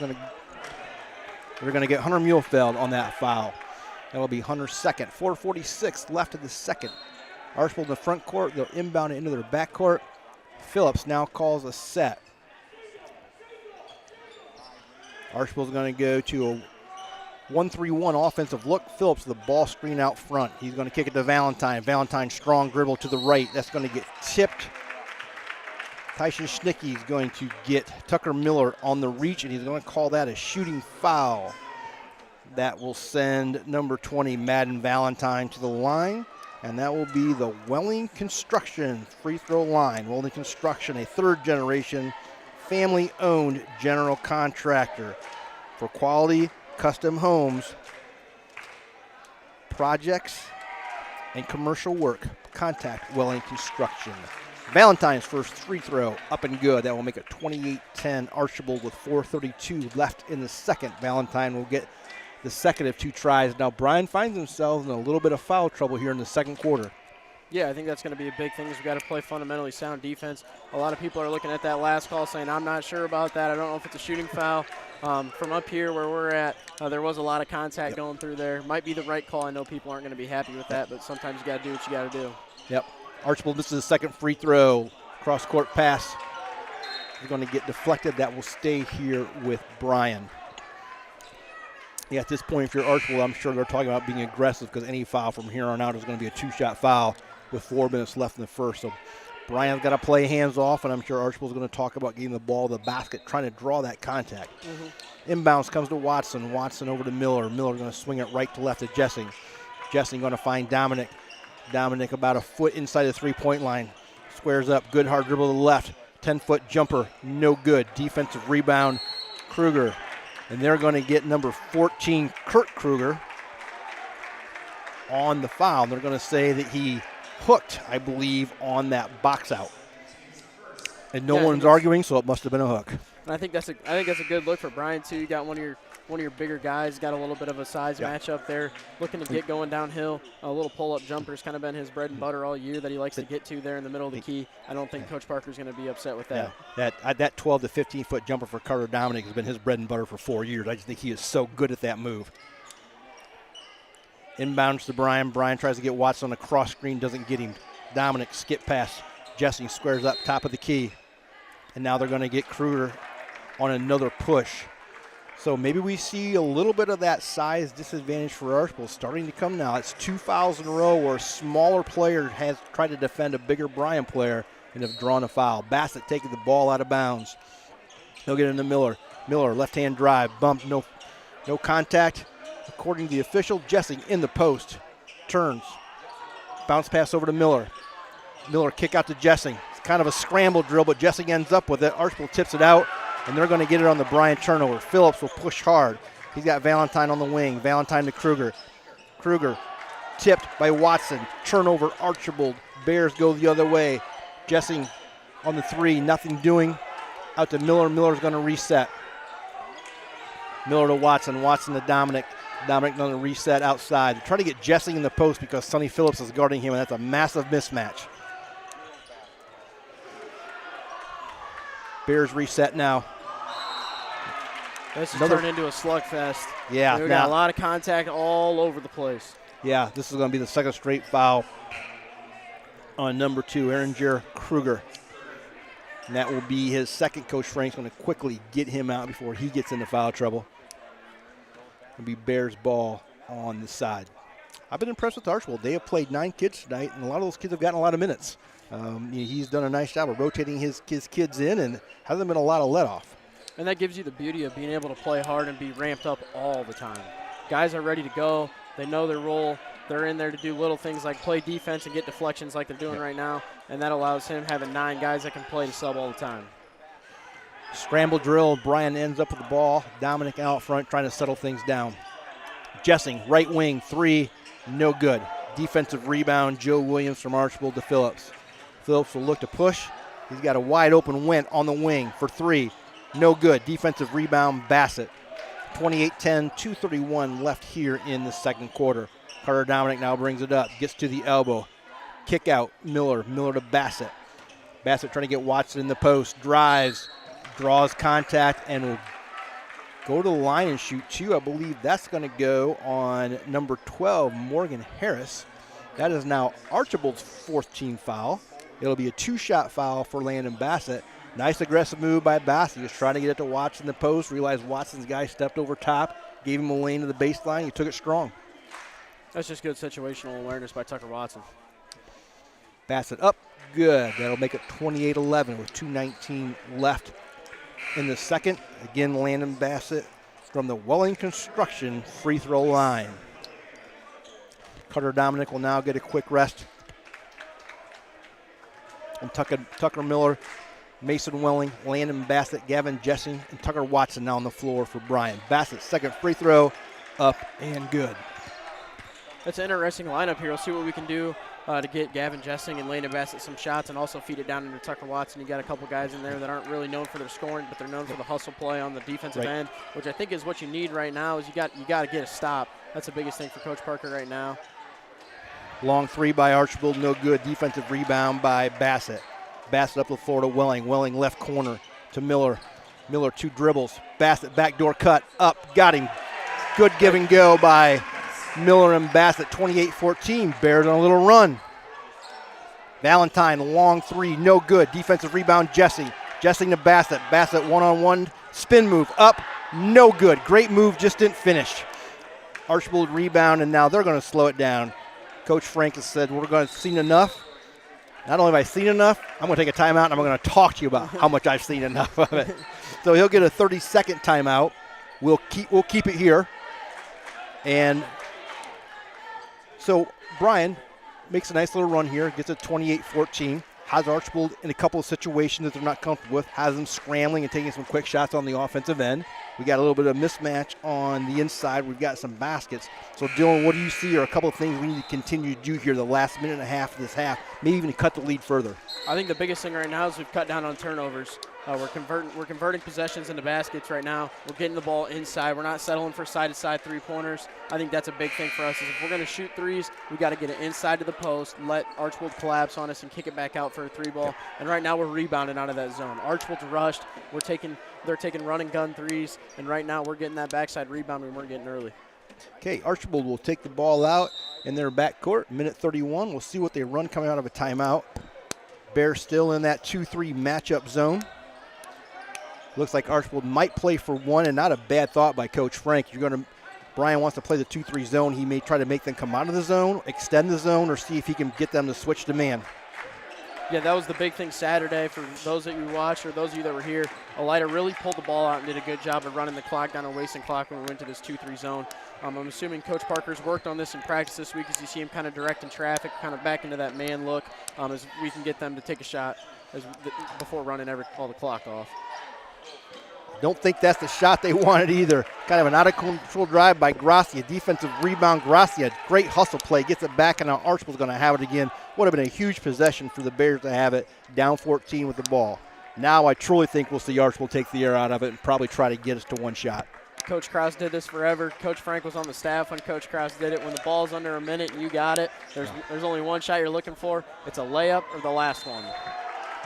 We're going to get Hunter Muehlfeld on that foul. That'll be Hunter's second. 4:46 left of the second. Archbold in the front court. They'll inbound it into their back court. Phillips now calls a set. Archbold's going to go to a 1-3-1 offensive look. Phillips, the ball screen out front. He's going to kick it to Valentine. Valentine, strong dribble to the right. That's going to get tipped. Tyson Schnicke is going to get Tucker Miller on the reach, and he's going to call that a shooting foul. That will send number 20, Madden Valentine, to the line, and that will be the Welling Construction free throw line. Welling Construction, a third-generation, family-owned general contractor for quality custom homes, projects, and commercial work. Contact Welling Construction. Valentine's first free throw up and good. That will make it 28-10 Archbold with 4:32 left in the second. Valentine will get the second of 2 tries. Now Bryan finds himself in a little bit of foul trouble here in the second quarter. Yeah, I think that's going to be a big thing. We've got to play fundamentally sound defense. A lot of people are looking at that last call saying, I'm not sure about that. I don't know if it's a shooting foul. From up here where we're at, there was a lot of contact going through there. Might be the right call. I know people aren't going to be happy with that, but sometimes you got to do what you got to do. Yep. Archbold misses the second free throw. Cross-court pass is going to get deflected. That will stay here with Bryan. Yeah, at this point, if you're Archbold, I'm sure they're talking about being aggressive because any foul from here on out is going to be a 2-shot foul with 4 minutes left in the first. So Bryan's got to play hands off, and I'm sure Archbold's going to talk about getting the ball to the basket, trying to draw that contact. Inbounds comes to Watson. Watson over to Miller. Miller going to swing it right to left to Jessing. Jessing going to find Dominique. Dominique about a foot inside the 3-point line. squares up. Good hard dribble to the left. 10-foot jumper, no good. Defensive rebound, Kruger. And they're going to get number 14, Kurt Kruger, on the foul. They're going to say that he hooked, I believe, on that box out. And no one's arguing, so it must have been a hook. And I think that's a good look for Bryan too. You got one of your bigger guys, got a little bit of a size matchup there, looking to get going downhill. A little pull-up jumper's kind of been his bread and butter all year that he likes to get to there in the middle of the key. I don't think Coach Parker's going to be upset with that. Yeah. That 12 to 15-foot jumper for Carter Dominique has been his bread and butter for 4 years. I just think he is so good at that move. Inbounds to Bryan. Bryan tries to get Watson on a cross screen, doesn't get him. Dominic skip pass. Jesse squares up top of the key. And now they're going to get Kruger on another push. So maybe we see a little bit of that size disadvantage for Archbold starting to come now. It's 2 fouls in a row where a smaller player has tried to defend a bigger Bryan player and have drawn a foul. Bassett taking the ball out of bounds. He'll get into Miller. Miller, left-hand drive, bump, no contact. According to the official, Jesse in the post. Turns. Bounce pass over to Miller. Miller kick out to Jessing. It's kind of a scramble drill, but Jessing ends up with it. Archbold tips it out, and they're going to get it on the Bryan turnover. Phillips will push hard. He's got Valentine on the wing. Valentine to Kruger. Kruger tipped by Watson. Turnover, Archbold. Bears go the other way. Jessing on the 3, nothing doing. Out to Miller. Miller's going to reset. Miller to Watson. Watson to Dominic. Dominic going to reset outside. They're trying to get Jessing in the post because Sonny Phillips is guarding him, and that's a massive mismatch. Bears reset now. This has turned into a slugfest. Yeah. We got a lot of contact all over the place. Yeah, this is going to be the second straight foul on number 2, Eringer Kruger. And that will be his second. Coach Frank's going to quickly get him out before he gets into foul trouble. It'll be Bears ball on the side. I've been impressed with Archbold. They have played 9 kids tonight, and a lot of those kids have gotten a lot of minutes. He's done a nice job of rotating his kids in, and hasn't been a lot of let-off. And that gives you the beauty of being able to play hard and be ramped up all the time. Guys are ready to go. They know their role. They're in there to do little things like play defense and get deflections like they're doing right now, and that allows him having 9 guys that can play to sub all the time. Scramble drill. Bryan ends up with the ball. Dominic out front trying to settle things down. Jessing, right wing, 3, no good. Defensive rebound, Joe Williams from Archbold to Phillips. Phillips will look to push. He's got a wide open Went on the wing for 3. No good. Defensive rebound, Bassett. 28-10, 2:31 left here in the second quarter. Carter Dominic now brings it up, gets to the elbow. Kick out, Miller to Bassett. Bassett trying to get Watson in the post, drives, draws contact, and will go to the line and shoot 2. I believe that's going to go on number 12, Morgan Harris. That is now Archbold's 4th team foul. It'll be a 2-shot foul for Landon Bassett. Nice aggressive move by Bassett. He was trying to get it to Watson in the post, realized Watson's guy stepped over top, gave him a lane to the baseline. He took it strong. That's just good situational awareness by Tucker Watson. Bassett up, good. That'll make it 28-11 with 2:19 left in the second. Again, Landon Bassett from the Welling Construction free throw line. Carter Dominic will now get a quick rest. And Tucker Miller, Mason Welling, Landon Bassett, Gavin Jessing, and Tucker Watson now on the floor for Bryan. Bassett's second free throw, up and good. That's an interesting lineup here. We'll see what we can do to get Gavin Jessing and Landon Bassett some shots and also feed it down into Tucker Watson. You got a couple guys in there that aren't really known for their scoring, but they're known for the hustle play on the defensive end, which I think is what you need right now. Is you got to get a stop. That's the biggest thing for Coach Parker right now. Long 3 by Archbold, no good. Defensive rebound by Bassett. Bassett up the floor to Welling. Welling left corner to Miller. Miller 2 dribbles. Bassett backdoor cut up, got him. Good give and go by Miller and Bassett. 28-14. Bears on a little run. Valentine long 3, no good. Defensive rebound, Jesse. Jessing to Bassett. Bassett one-on-one spin move up, no good. Great move, just didn't finish. Archbold rebound, and now they're going to slow it down. Coach Frank has said, we're going to seen enough. Not only have I seen enough, I'm going to take a timeout, and I'm going to talk to you about how much I've seen enough of it. So he'll get a 30-second timeout. We'll keep it here. And so Bryan makes a nice little run here, gets a 28-14. has Archbold in a couple of situations that they're not comfortable with, has them scrambling and taking some quick shots on the offensive end. We got a little bit of mismatch on the inside. We've got some baskets. So, Dylan, what do you see are a couple of things we need to continue to do here the last minute and a half of this half, maybe even cut the lead further? I think the biggest thing right now is we've cut down on turnovers. We're converting possessions into baskets right now. We're getting the ball inside. We're not settling for side-to-side three-pointers. I think that's a big thing for us. Is if we're going to shoot threes, we got to get it inside to the post, let Archbold collapse on us, and kick it back out for a three ball. And right now we're rebounding out of that zone. Archbold's rushed. They're taking run and gun threes, and right now we're getting that backside rebound and we're getting early. Okay, Archbold will take the ball out in their backcourt. Minute 31. We'll see what they run coming out of a timeout. Bears still in that 2-3 matchup zone. Looks like Archbold might play for one, and not a bad thought by Coach Frank. Bryan wants to play the 2-3 zone. He may try to make them come out of the zone, extend the zone, or see if he can get them to switch to man. Yeah, that was the big thing Saturday for those that you watched or those of you that were here. Elida really pulled the ball out and did a good job of running the clock down and wasting clock when we went to this 2-3 zone. I'm assuming Coach Parker's worked on this in practice this week as you see him kind of directing traffic, kind of back into that man look as we can get them to take a shot before running all the clock off. Don't think that's the shot they wanted either. Kind of an out-of-control drive by Gracia. Defensive rebound, Gracia. Great hustle play. Gets it back, and now Archbold's going to have it again. Would have been a huge possession for the Bears to have it down 14 with the ball. Now I truly think we'll see Archbold take the air out of it and probably try to get us to one shot. Coach Krause did this forever. Coach Frank was on the staff when Coach Krause did it. When the ball's under a minute and you got it, there's only one shot you're looking for. It's a layup or the last one.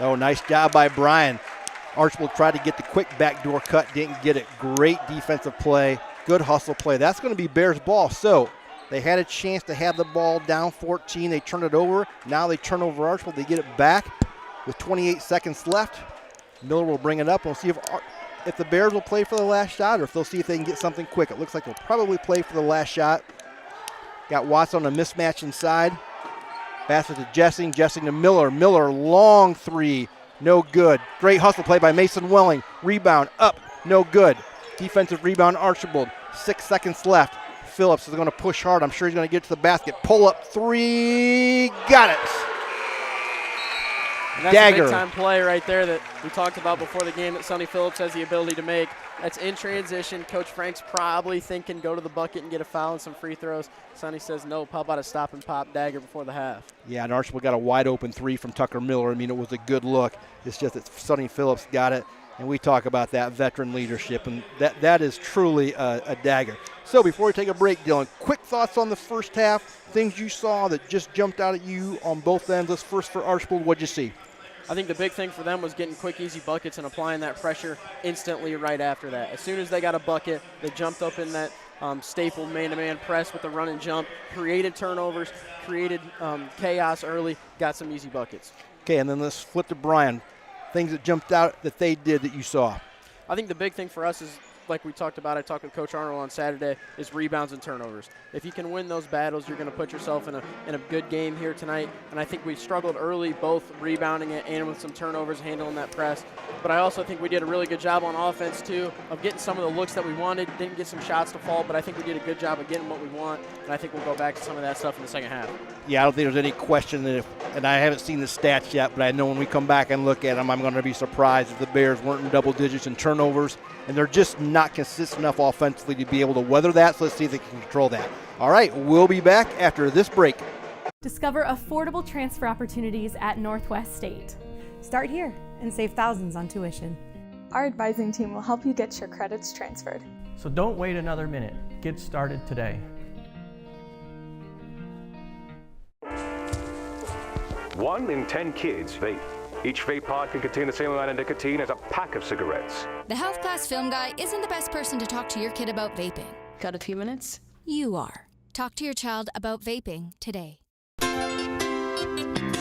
Oh, nice job by Bryan. Archbold tried to get the quick backdoor cut, didn't get it. Great defensive play, good hustle play. That's going to be Bears ball. So they had a chance to have the ball down 14. They turned it over. Now they turn over Archbold. They get it back with 28 seconds left. Miller will bring it up. We'll see if the Bears will play for the last shot or if they'll see if they can get something quick. It looks like they'll probably play for the last shot. Got Watson on a mismatch inside. Pass it to Jessing. Jessing to Miller. Miller, long three. No good. Great hustle play by Mason Welling. Rebound up. No good. Defensive rebound, Archbold. 6 seconds left. Phillips is going to push hard. I'm sure he's going to get to the basket. Pull up three. Got it. And that's Dagger. a big-time play right there that we talked about before the game that Sonny Phillips has the ability to make. That's in transition. Coach Frank's probably thinking go to the bucket and get a foul and some free throws. Sonny says, nope, how about a stop and pop dagger before the half? Yeah, and Archbold got a wide open three from Tucker Miller. I mean, it was a good look. It's just that Sonny Phillips got it, and we talk about that veteran leadership, and that is truly a dagger. So before we take a break, Dylan, quick thoughts on the first half, things you saw that just jumped out at you on both ends. Let's first for Archbold, what'd you see? I think the big thing for them was getting quick, easy buckets and applying that pressure instantly right after that. As soon as they got a bucket, they jumped up in that staple man-to-man press with the run and jump, created turnovers, created chaos early, got some easy buckets. Okay, and then let's flip to Bryan. Things that jumped out that they did that you saw. I think the big thing for us is, like we talked about, I talked with Coach Arnold on Saturday, is rebounds and turnovers. If you can win those battles, you're going to put yourself in a good game here tonight. And I think we struggled early, both rebounding it and with some turnovers, handling that press. But I also think we did a really good job on offense, too, of getting some of the looks that we wanted. Didn't get some shots to fall, but I think we did a good job of getting what we want. And I think we'll go back to some of that stuff in the second half. Yeah, I don't think there's any question that and I haven't seen the stats yet, but I know when we come back and look at them, I'm going to be surprised if the Bears weren't in double digits in turnovers. And they're just not consistent enough offensively to be able to weather that. So let's see if they can control that. All right, we'll be back after this break. Discover affordable transfer opportunities at Northwest State. Start here and save thousands on tuition. Our advising team will help you get your credits transferred. So don't wait another minute. Get started today. 1 in 10 kids vape. Each vape pod can contain the same amount of nicotine as a pack of cigarettes. The Health Class Film Guy isn't the best person to talk to your kid about vaping. Got a few minutes? You are. Talk to your child about vaping today.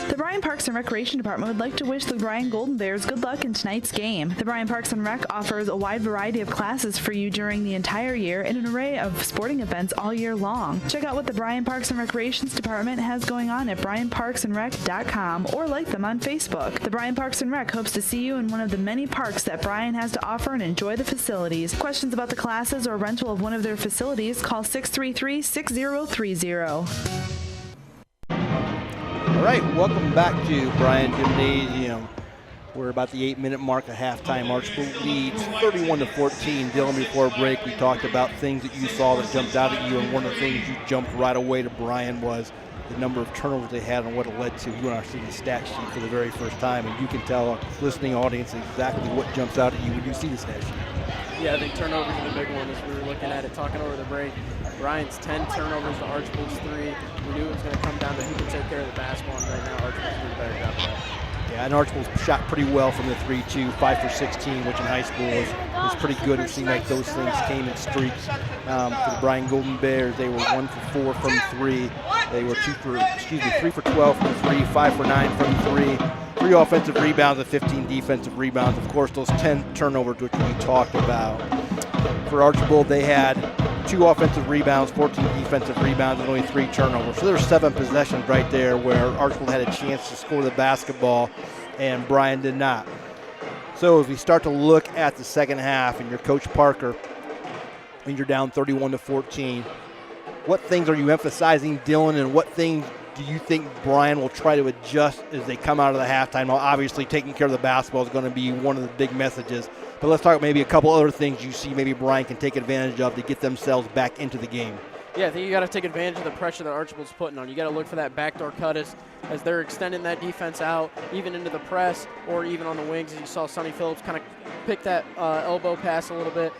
The Bryan Parks and Recreation Department would like to wish the Bryan Golden Bears good luck in tonight's game. The Bryan Parks and Rec offers a wide variety of classes for you during the entire year and an array of sporting events all year long. Check out what the Bryan Parks and Recreations Department has going on at bryanparksandrec.com or like them on Facebook. The Bryan Parks and Rec hopes to see you in one of the many parks that Bryan has to offer and enjoy the facilities. Questions about the classes or rental of one of their facilities, call 633-6030. All right, welcome back to Bryan Gymnasium. We're about the 8-minute mark at halftime. Archbold leads 31-14. Dylan, before break, we talked about things that you saw that jumped out at you, and one of the things you jumped right away to Bryan was the number of turnovers they had and what it led to. You and I see the stat sheet for the very first time, and you can tell our listening audience exactly what jumps out at you when you see the stat sheet. Yeah, I think turnovers are the big one as we were looking at it, talking over the break. Bryan's 10 turnovers to Archbold's 3. We knew it was going to come down to who could take care of the basketball, and right now Archbold's doing a better job of that. Yeah, and Archbold shot pretty well from the 3-2, 5 for 16, which in high school was pretty good. It seemed like those things came in streaks. For the Bryan Golden Bears, they were 1 for 4 from 3. They were 3 for 12 from 3, 5 for 9 from 3. 3 offensive rebounds and 15 defensive rebounds. Of course, those 10 turnovers, which we talked about. For Archbold, they had 2 offensive rebounds, 14 defensive rebounds, and only 3 turnovers. So there's 7 possessions right there where Archbold had a chance to score the basketball, and Bryan did not. So as we start to look at the second half, and you're Coach Parker, and you're down 31-14, what things are you emphasizing, Dylan, and what things do you think Bryan will try to adjust as they come out of the halftime? Well, obviously, taking care of the basketball is going to be one of the big messages. But let's talk maybe a couple other things you see maybe Bryan can take advantage of to get themselves back into the game. Yeah, I think you got to take advantage of the pressure that Archbold's putting on. You got to look for that backdoor cut as they're extending that defense out, even into the press or even on the wings. As you saw Sonny Phillips kind of pick that elbow pass a little bit.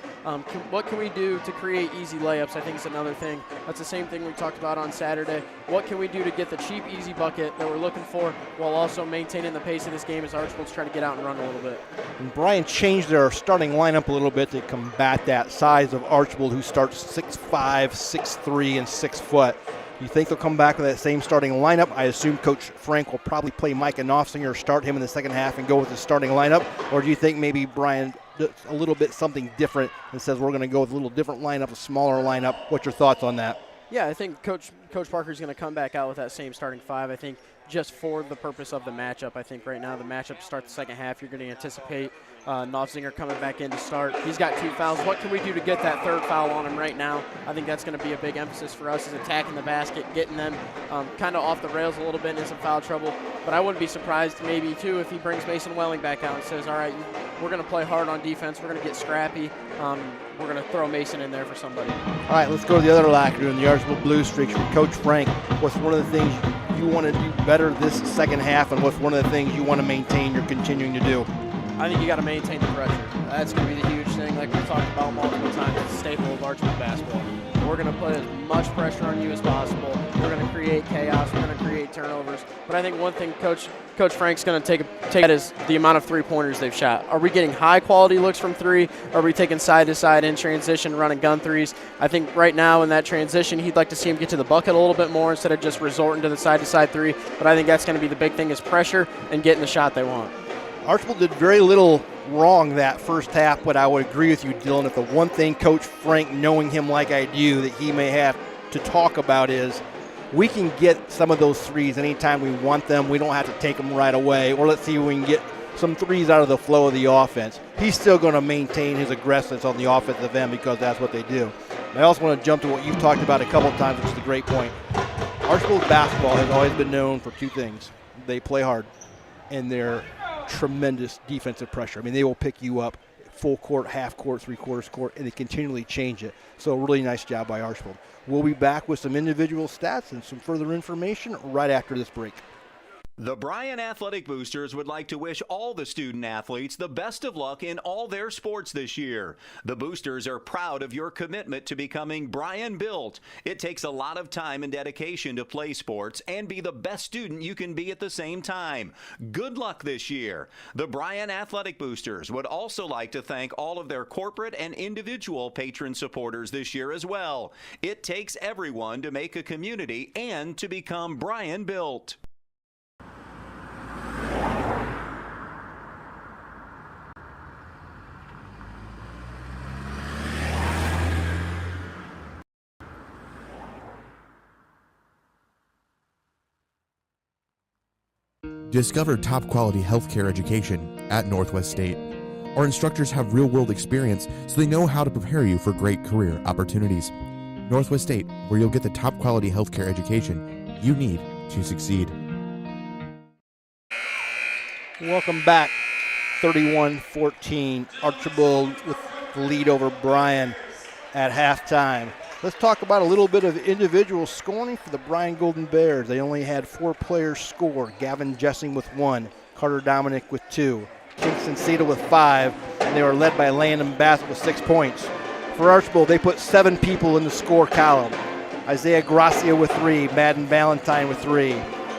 What can we do to create easy layups? I think is another thing. That's the same thing we talked about on Saturday. What can we do to get the cheap, easy bucket that we're looking for while also maintaining the pace of this game as Archbold's trying to get out and run a little bit? And Bryan changed their starting lineup a little bit to combat that size of Archbold, who starts 6'5", 6'3", and 6 foot. You think they'll come back with that same starting lineup? I assume Coach Frank will probably play Micah Knopfsinger or start him in the second half and go with the starting lineup. Or do you think maybe Bryan does a little bit something different and says we're going to go with a little different lineup, a smaller lineup? What's your thoughts on that? Yeah, I think Coach Parker's going to come back out with that same starting 5. I think just for the purpose of the matchup. I think right now the matchup to start the second half, you're going to anticipate Knopfsinger coming back in to start. He's got 2 fouls. What can we do to get that 3rd foul on him right now? I think that's going to be a big emphasis for us is attacking the basket, getting them kind of off the rails a little bit in some foul trouble. But I wouldn't be surprised maybe, too, if he brings Mason Welling back out and says, all right, we're going to play hard on defense. We're going to get scrappy. We're going to throw Mason in there for somebody. All right, let's go to the other locker room, the Archbold Bluestreaks with Coach Frank. What's one of the things you want to do better this second half, and what's one of the things you want to maintain you're continuing to do? I think you got to maintain the pressure. That's going to be the huge thing, like we've talked about multiple times. It's a staple of Archbold basketball. We're going to put as much pressure on you as possible. We're going to create chaos. We're going to create turnovers. But I think one thing Coach Frank's going to take is the amount of 3-pointers they've shot. Are we getting high-quality looks from 3? Are we taking side-to-side in transition, running gun 3s? I think right now in that transition, he'd like to see him get to the bucket a little bit more instead of just resorting to the side-to-side 3. But I think that's going to be the big thing is pressure and getting the shot they want. Archbold did very little wrong that first half, but I would agree with you, Dylan, if the one thing Coach Frank, knowing him like I do, that he may have to talk about is we can get some of those 3s anytime we want them. We don't have to take them right away, or let's see if we can get some 3s out of the flow of the offense. He's still going to maintain his aggressiveness on the offensive end because that's what they do. And I also want to jump to what you've talked about a couple of times, which is a great point. Archbold basketball has always been known for 2 things. They play hard, and they're tremendous defensive pressure. I mean, they will pick you up full court, half court, 3/4 court, and they continually change it. So really nice job by Archbold. We'll be back with some individual stats and some further information right after this break. The Bryan Athletic Boosters would like to wish all the student athletes the best of luck in all their sports this year. The Boosters are proud of your commitment to becoming Bryan built. It takes a lot of time and dedication to play sports and be the best student you can be at the same time. Good luck this year. The Bryan Athletic Boosters would also like to thank all of their corporate and individual patron supporters this year as well. It takes everyone to make a community and to become Bryan built. Discover top-quality healthcare education at Northwest State. Our instructors have real-world experience, so they know how to prepare you for great career opportunities. Northwest State, where you'll get the top-quality healthcare education you need to succeed. Welcome back. 31-14. Archbold with the lead over Bryan at halftime. Let's talk about a little bit of individual scoring for the Bryan Golden Bears. They only had 4 players score. Gavin Jessing with 1, Carter Dominique with 2, Kingston Cedar with 5, and they were led by Landon Bassett with 6 points. For Archbold, they put 7 people in the score column. Isaiah Gracia with 3, Madden Valentine with 3,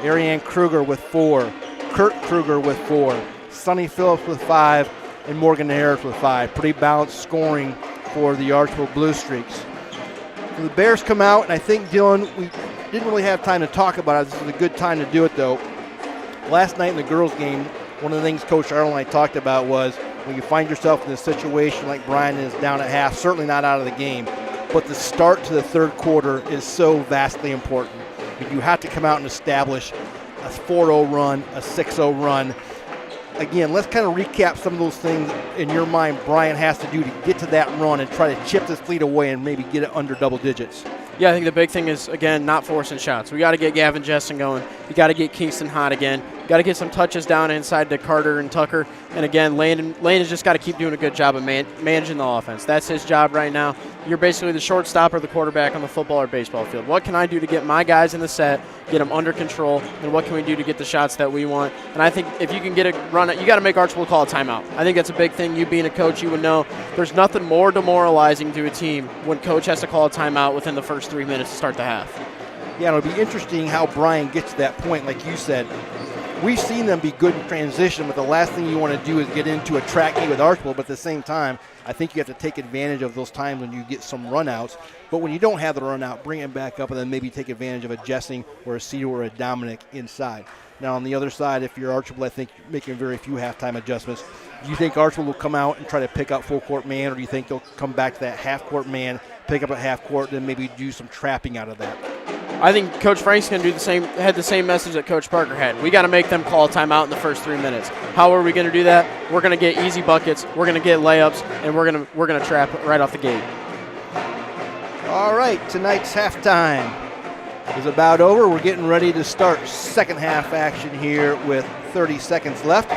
Ariane Kruger with 4, Kurt Kruger with 4, Sonny Phillips with 5, and Morgan Harris with 5. Pretty balanced scoring for the Archbold Bluestreaks. So the Bears come out, and I think, Dylan, we didn't really have time to talk about it. This is a good time to do it, though. Last night in the girls' game, one of the things Coach Arnold and I talked about was when you find yourself in a situation like Bryan is down at half, certainly not out of the game, but the start to the third quarter is so vastly important. You have to come out and establish a 4-0 run, a 6-0 run. Again, let's kind of recap some of those things in your mind Bryan has to do to get to that run and try to chip this lead away and maybe get it under double digits. Yeah, I think the big thing is, again, not forcing shots. We got to get Gavin Jessing going. You got to get Kingston hot again. Got to get some touches down inside to Carter and Tucker. And again, Landon's just got to keep doing a good job of managing the offense. That's his job right now. You're basically the shortstop or the quarterback on the football or baseball field. What can I do to get my guys in the set, get them under control, and what can we do to get the shots that we want? And I think if you can get a run, you got to make Archbold call a timeout. I think that's a big thing. You being a coach, you would know there's nothing more demoralizing to a team when coach has to call a timeout within the first 3 minutes to start the half. Yeah, it'll be interesting how Bryan gets to that point, like you said. We've seen them be good in transition, but the last thing you want to do is get into a track meet with Archbold. But at the same time, I think you have to take advantage of those times when you get some runouts. But when you don't have the run out, bring it back up and then maybe take advantage of a Jessing or a Cedar or a Dominic inside. Now, on the other side, if you're Archbold, I think you're making very few halftime adjustments. Do you think Archbold will come out and try to pick up full court man, or do you think they'll come back to that half court man, pick up a half court, then maybe do some trapping out of that? I think Coach Frank's going to do had the same message that Coach Parker had. We got to make them call a timeout in the first 3 minutes. How are we going to do that? We're going to get easy buckets, we're going to get layups, and we're going to trap right off the gate. All right, tonight's halftime is about over. We're getting ready to start second half action here with 30 seconds left.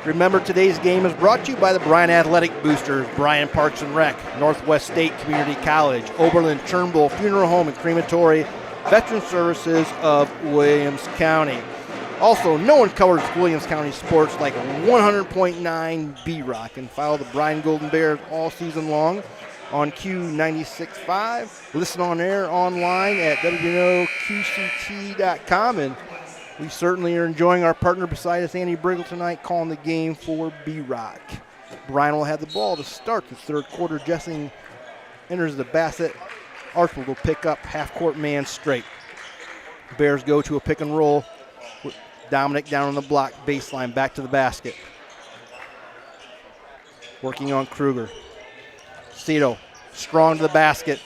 Remember, today's game is brought to you by the Bryan Athletic Boosters, Bryan Parks and Rec, Northwest State Community College, Oberlin-Turnbull Funeral Home and Crematory, Veteran Services of Williams County. Also, no one covers Williams County sports like 100.9 B-Rock, and follow the Bryan Golden Bears all season long on Q96.5. Listen on air online at WNOQCT.com, and we certainly are enjoying our partner beside us, Andy Briggle, tonight, calling the game for B-Rock. Bryan will have the ball to start the third quarter. Jessing enters the basket. Archbold will pick up half-court man straight. Bears go to a pick and roll with Dominic down on the block, baseline, back to the basket. Working on Kruger. Cito, strong to the basket.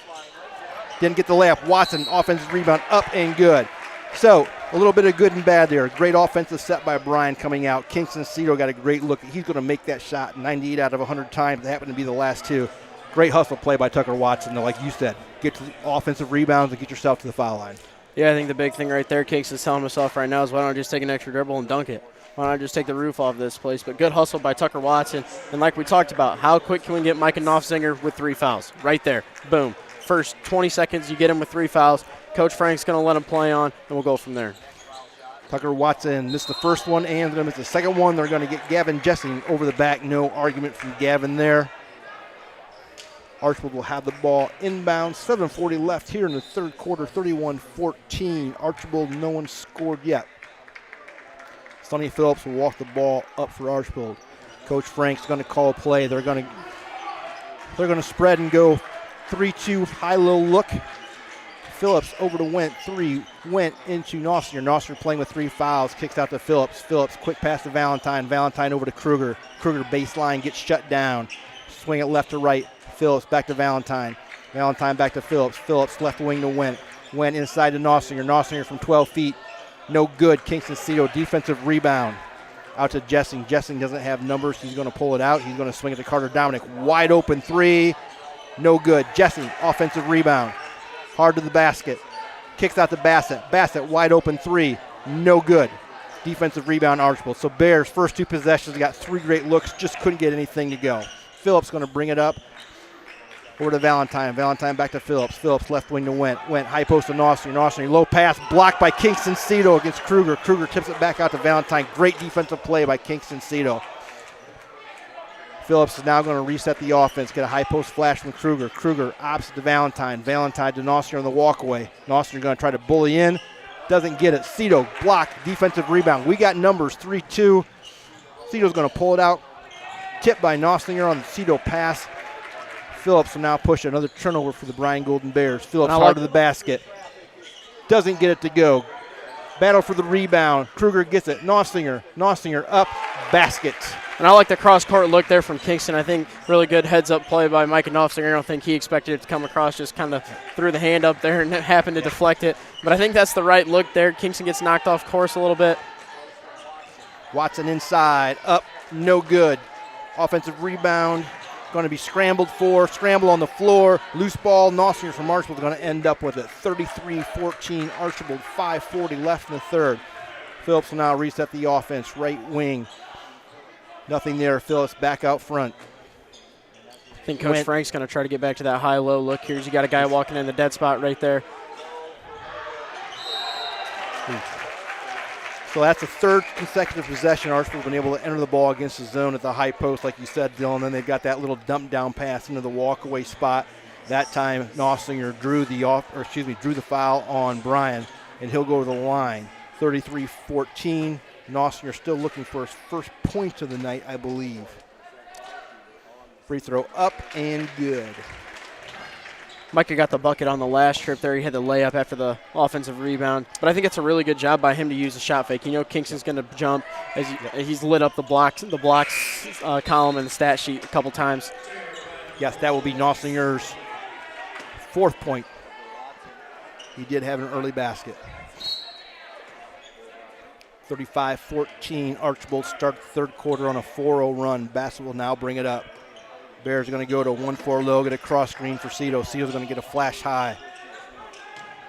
Didn't get the layup. Watson, offensive rebound, up and good. So, a little bit of good and bad there. Great offensive set by Bryan coming out. Kingston Cedar got a great look. He's going to make that shot 98 out of 100 times. It happened to be the last two. Great hustle play by Tucker Watson, though, like you said. Get to the offensive rebounds and get yourself to the foul line. Yeah, I think the big thing right there, Kingston's telling himself right now, is why don't I just take an extra dribble and dunk it? Why don't I just take the roof off this place? But good hustle by Tucker Watson. And like we talked about, how quick can we get Micah Knopfzinger with 3 fouls? Right there. Boom. First 20 seconds, you get him with 3 fouls. Coach Frank's going to let him play on, and we'll go from there. Tucker Watson missed the first one and going to miss the second one. They're going to get Gavin Jessing over the back. No argument from Gavin there. Archbold will have the ball inbound. 7:40 left here in the third quarter, 31-14. Archbold, no one scored yet. Sonny Phillips will walk the ball up for Archbold. Coach Frank's going to call a play. They're going to spread and go 3-2 high-low look. Phillips over to Went. 3 went into Nossier. Nossier playing with 3 fouls. Kicks out to Phillips. Phillips quick pass to Valentine. Valentine over to Kruger. Kruger baseline gets shut down. Swing it left to right. Phillips back to Valentine. Valentine back to Phillips. Phillips left wing to Went. Went inside to Nossier. Nossier from 12 feet. No good. Kingston Cedar defensive rebound. Out to Jessing. Jessing doesn't have numbers. He's going to pull it out. He's going to swing it to Carter Dominic. Wide open 3. No good. Jessing offensive rebound. Hard to the basket. Kicks out to Bassett. Bassett wide open 3. No good. Defensive rebound, Archbold. So Bears, first 2 possessions, got 3 great looks, just couldn't get anything to go. Phillips going to bring it up over to Valentine. Valentine back to Phillips. Phillips left wing to Went high post to Noster. Noster, low pass, blocked by Kingston Cito against Kruger. Kruger tips it back out to Valentine. Great defensive play by Kingston Cito. Phillips is now going to reset the offense, get a high post flash from Kruger. Kruger opposite to Valentine. Valentine to Noster on the walkaway. Noster going to try to bully in. Doesn't get it. Cito blocked. Defensive rebound. We got numbers 3-2. Cito's going to pull it out. Tipped by Nossinger on the Cito pass. Phillips will now push another turnover for the Bryan Golden Bears. Phillips hard to the basket. Doesn't get it to go. Battle for the rebound. Kruger gets it. Nossinger up. Basket. And I like the cross-court look there from Kingston. I think really good heads-up play by Micah Nossinger. I don't think he expected it to come across, just kind of threw the hand up there and happened to deflect it. But I think that's the right look there. Kingston gets knocked off course a little bit. Watson inside. Up. No good. Offensive rebound. Going to be scrambled for. Scramble on the floor. Loose ball. Nossinger from Archbold is going to end up with it. 33-14. Archbold, 5:40 left in the third. Phillips will now reset the offense. Right wing. Nothing there. Phillips back out front. I think Coach Frank's going to try to get back to that high-low look here. You got a guy walking in the dead spot right there. So that's the third consecutive possession Archbold's been able to enter the ball against the zone at the high post, like you said, Dylan. Then they've got that little dump down pass into the walkaway spot. That time Nossinger drew the foul on Bryan, and he'll go to the line. 33-14. Nossinger still looking for his first point of the night, I believe. Free throw up and good. Micah got the bucket on the last trip there. He had the layup after the offensive rebound. But I think it's a really good job by him to use the shot fake. You know Kingston's going to jump as he's lit up the blocks column in the stat sheet a couple times. Yes, that will be Nossinger's 4th point. He did have an early basket. 35-14. Archbold start the third quarter on a 4-0 run. Bassett will now bring it up. Bears are going to go to 1-4 low, get a cross screen for Cito. Cito's going to get a flash high.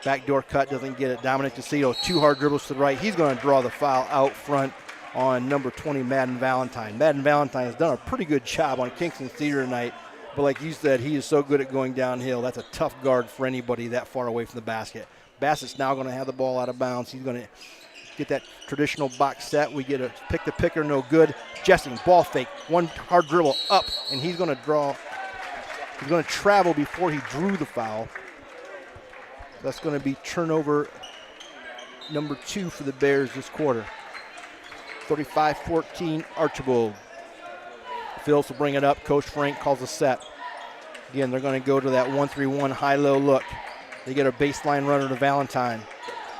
Backdoor cut, doesn't get it. Dominique to Cito. 2 hard dribbles to the right. He's going to draw the foul out front on number 20, Madden Valentine. Madden Valentine has done a pretty good job on Kingston Theater tonight. But like you said, he is so good at going downhill. That's a tough guard for anybody that far away from the basket. Bassett's now going to have the ball out of bounds. He's going to get that traditional box set. We get a pick the picker, no good. Jessing, ball fake, 1 hard dribble up, and he's going to draw. He's going to travel before he drew the foul. That's going to be turnover number 2 for the Bears this quarter. 35-14, Archbold. Phillips will bring it up. Coach Frank calls a set. Again, they're going to go to that 1-3-1 high-low look. They get a baseline runner to Valentine.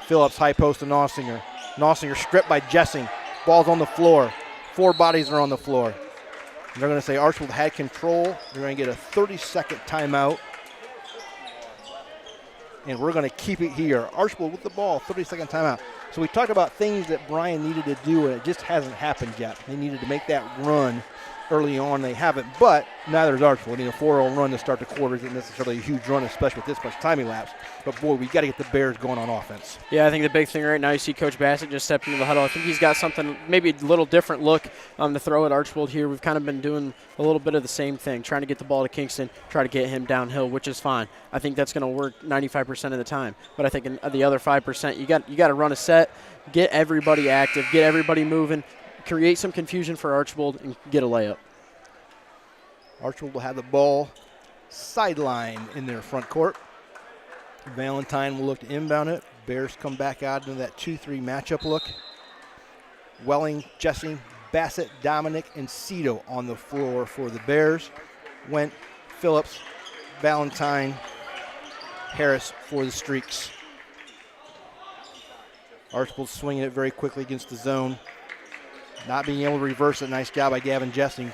Phillips high post to Nossinger. Nossinger stripped by Jessing. Ball's on the floor. 4 bodies are on the floor. And they're going to say Archbold had control. They're going to get a 30-second timeout. And we're going to keep it here. Archbold with the ball, 30-second timeout. So we talked about things that Bryan needed to do, and it just hasn't happened yet. They needed to make that run early on. They haven't, but neither is Archbold. They need a 4-0 run to start the quarter. Isn't necessarily a huge run, especially with this much time elapsed. But, boy, we got to get the Bears going on offense. Yeah, I think the big thing right now, you see Coach Bassett just stepped into the huddle. I think he's got something, maybe a little different look to throw at Archbold here. We've kind of been doing a little bit of the same thing, trying to get the ball to Kingston, try to get him downhill, which is fine. I think that's going to work 95% of the time. But I think in the other 5%, you got to run a set, get everybody active, get everybody moving, create some confusion for Archbold, and get a layup. Archbold will have the ball sideline in their front court. Valentine will look to inbound it. Bears come back out into that 2-3 matchup look. Welling, Jessing, Bassett, Dominique, and Cito on the floor for the Bears. Went Phillips, Valentine, Harris for the Streaks. Archbold swinging it very quickly against the zone. Not being able to reverse it. Nice job by Gavin Jessing.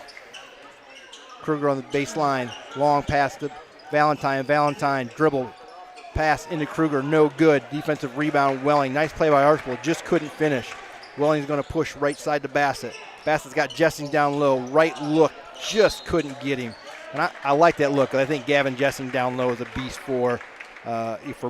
Kruger on the baseline. Long pass to Valentine. Valentine dribble. Pass into Kruger. No good. Defensive rebound, Welling. Nice play by Archbold. Just couldn't finish. Welling's going to push right side to Bassett. Bassett's got Jessing down low. Right look. Just couldn't get him. And I like that look. I think Gavin Jessing down low is a beast for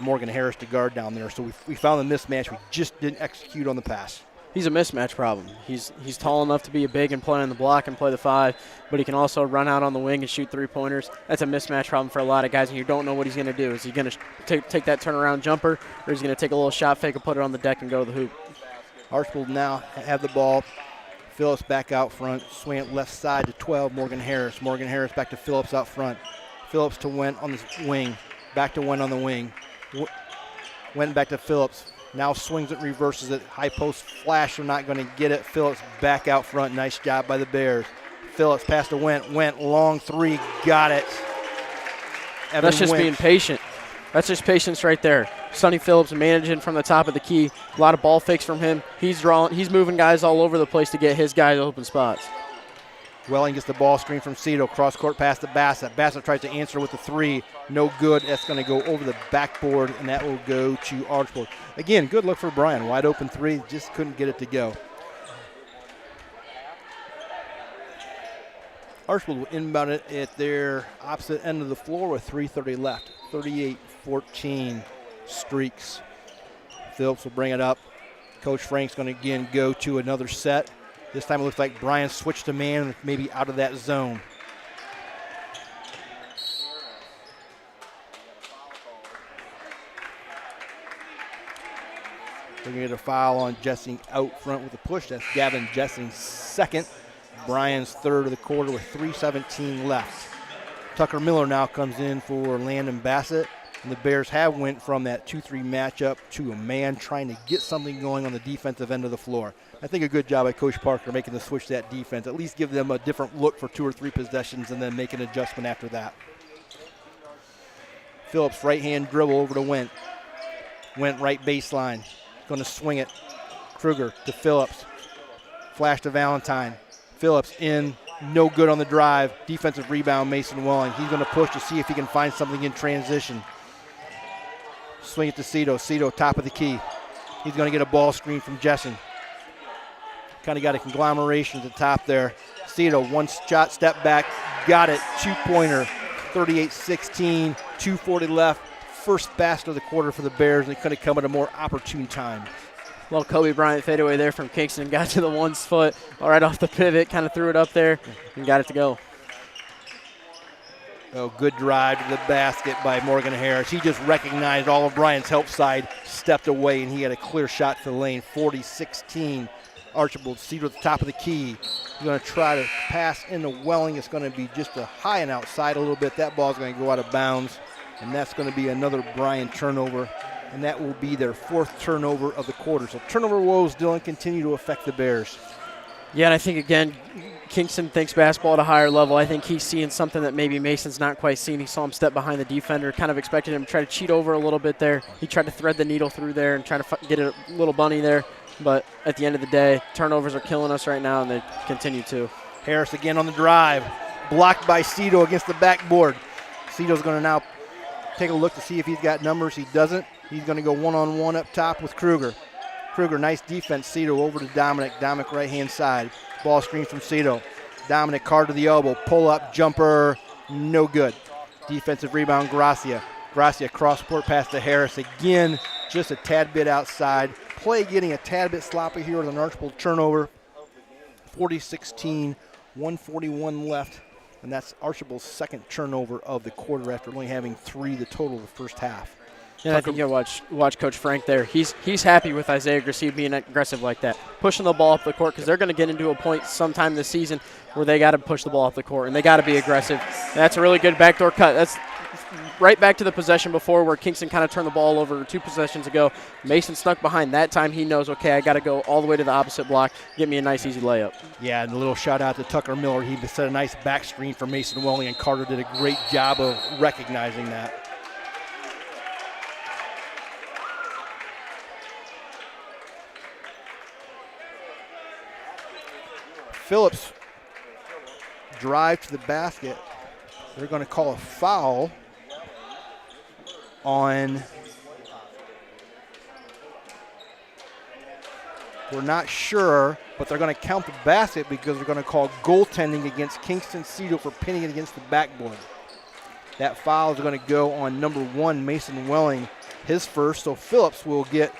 Morgan Harris to guard down there. So we found the mismatch. We just didn't execute on the pass. he's a mismatch problem. He's tall enough to be a big and play on the block and play the 5, but he can also run out on the wing and shoot 3-pointers. That's a mismatch problem for a lot of guys, and you don't know what he's going to do. Is he going to take that turnaround jumper, or is he going to take a little shot fake and put it on the deck and go to the hoop? Archbold now have the ball. Phillips back out front. Swing it left side to 12, Morgan Harris. Morgan Harris back to Phillips out front. Phillips to Went on the wing. Back to Went on the wing. Went back to Phillips. Now swings it, reverses it. High post flash, they're not going to get it. Phillips back out front. Nice job by the Bears. Phillips pass to Went. Went long 3, got it. That's just being patient. That's just patience right there. Sonny Phillips managing from the top of the key. A lot of ball fakes from him. He's moving guys all over the place to get his guys open spots. Welling gets the ball screen from Cito. Cross-court pass to Bassett. Bassett tries to answer with the 3. No good. That's going to go over the backboard, and that will go to Archbold. Again, good look for Bryan. Wide open 3. Just couldn't get it to go. Archbold will inbound it at their opposite end of the floor with 3:30 left. 38-14 Streaks. Phillips will bring it up. Coach Frank's going to again go to another set. This time it looks like Bryan switched to man, maybe out of that zone. We're going to get a foul on Jessing out front with a push. That's Gavin Jessing's second. Bryan's third of the quarter with 3:17 left. Tucker Miller now comes in for Landon Bassett. And the Bears have went from that 2-3 matchup to a man, trying to get something going on the defensive end of the floor. I think a good job by Coach Parker making the switch to that defense. At least give them a different look for 2 or 3 possessions and then make an adjustment after that. Phillips right-hand dribble over to Went. Went right baseline. Going to swing it. Kruger to Phillips. Flash to Valentine. Phillips in. No good on the drive. Defensive rebound, Mason Welling. He's going to push to see if he can find something in transition. Swing it to Cito. Cito, top of the key. He's going to get a ball screen from Jessen. Kind of got a conglomeration at the top there. Cito, one shot, step back, got it. 2-pointer, 38-16, 2:40 left. First basket of the quarter for the Bears, and it could have come at a more opportune time. Well, Kobe Bryant fadeaway there from Kingston, got to the 1 foot, all right off the pivot, kind of threw it up there and got it to go. Oh, good drive to the basket by Morgan Harris. He just recognized all of Bryan's help side, stepped away, and he had a clear shot to the lane. 40-16. Archbold, Cedar at the top of the key. He's going to try to pass into Welling. It's going to be just a high and outside a little bit. That ball's going to go out of bounds, and that's going to be another Bryan turnover, and that will be their 4th turnover of the quarter. So turnover woes, Dylan, continue to affect the Bears. Yeah, and I think, again, Kingston thinks basketball at a higher level. I think he's seeing something that maybe Mason's not quite seen. He saw him step behind the defender, kind of expected him to try to cheat over a little bit there. He tried to thread the needle through there and try to get a little bunny there. But at the end of the day, turnovers are killing us right now, and they continue to. Harris again on the drive. Blocked by Cito against the backboard. Cito's going to now take a look to see if he's got numbers. He doesn't. He's going to go one-on-one up top with Kruger. Kruger, nice defense. Cito over to Dominic. Dominic right-hand side. Ball screen from Cito. Dominic card to the elbow. Pull-up jumper. No good. Defensive rebound, Gracia. Gracia cross-court pass to Harris. Again, just a tad bit outside. Play getting a tad bit sloppy here with an Archbold turnover. 40-16, 1:41 left. And that's Archbold's 2nd turnover of the quarter after only having 3 the total of the first half. And I think you watch Coach Frank there. He's happy with Isaiah Gracie being aggressive like that, pushing the ball up the court, because they're going to get into a point sometime this season where they got to push the ball up the court and they got to be aggressive. And that's a really good backdoor cut. That's right back to the possession before where Kingston kind of turned the ball over 2 possessions ago. Mason snuck behind. That time he knows, okay, I got to go all the way to the opposite block, get me a nice easy layup. Yeah, and a little shout out to Tucker Miller. He set a nice back screen for Mason Welling, and Carter did a great job of recognizing that. Phillips drive to the basket. They're going to call a foul on, we're not sure, but they're going to count the basket because they're going to call goaltending against Kingston Cedar for pinning it against the backboard. That foul is going to go on number 1, Mason Welling, his first. So Phillips will get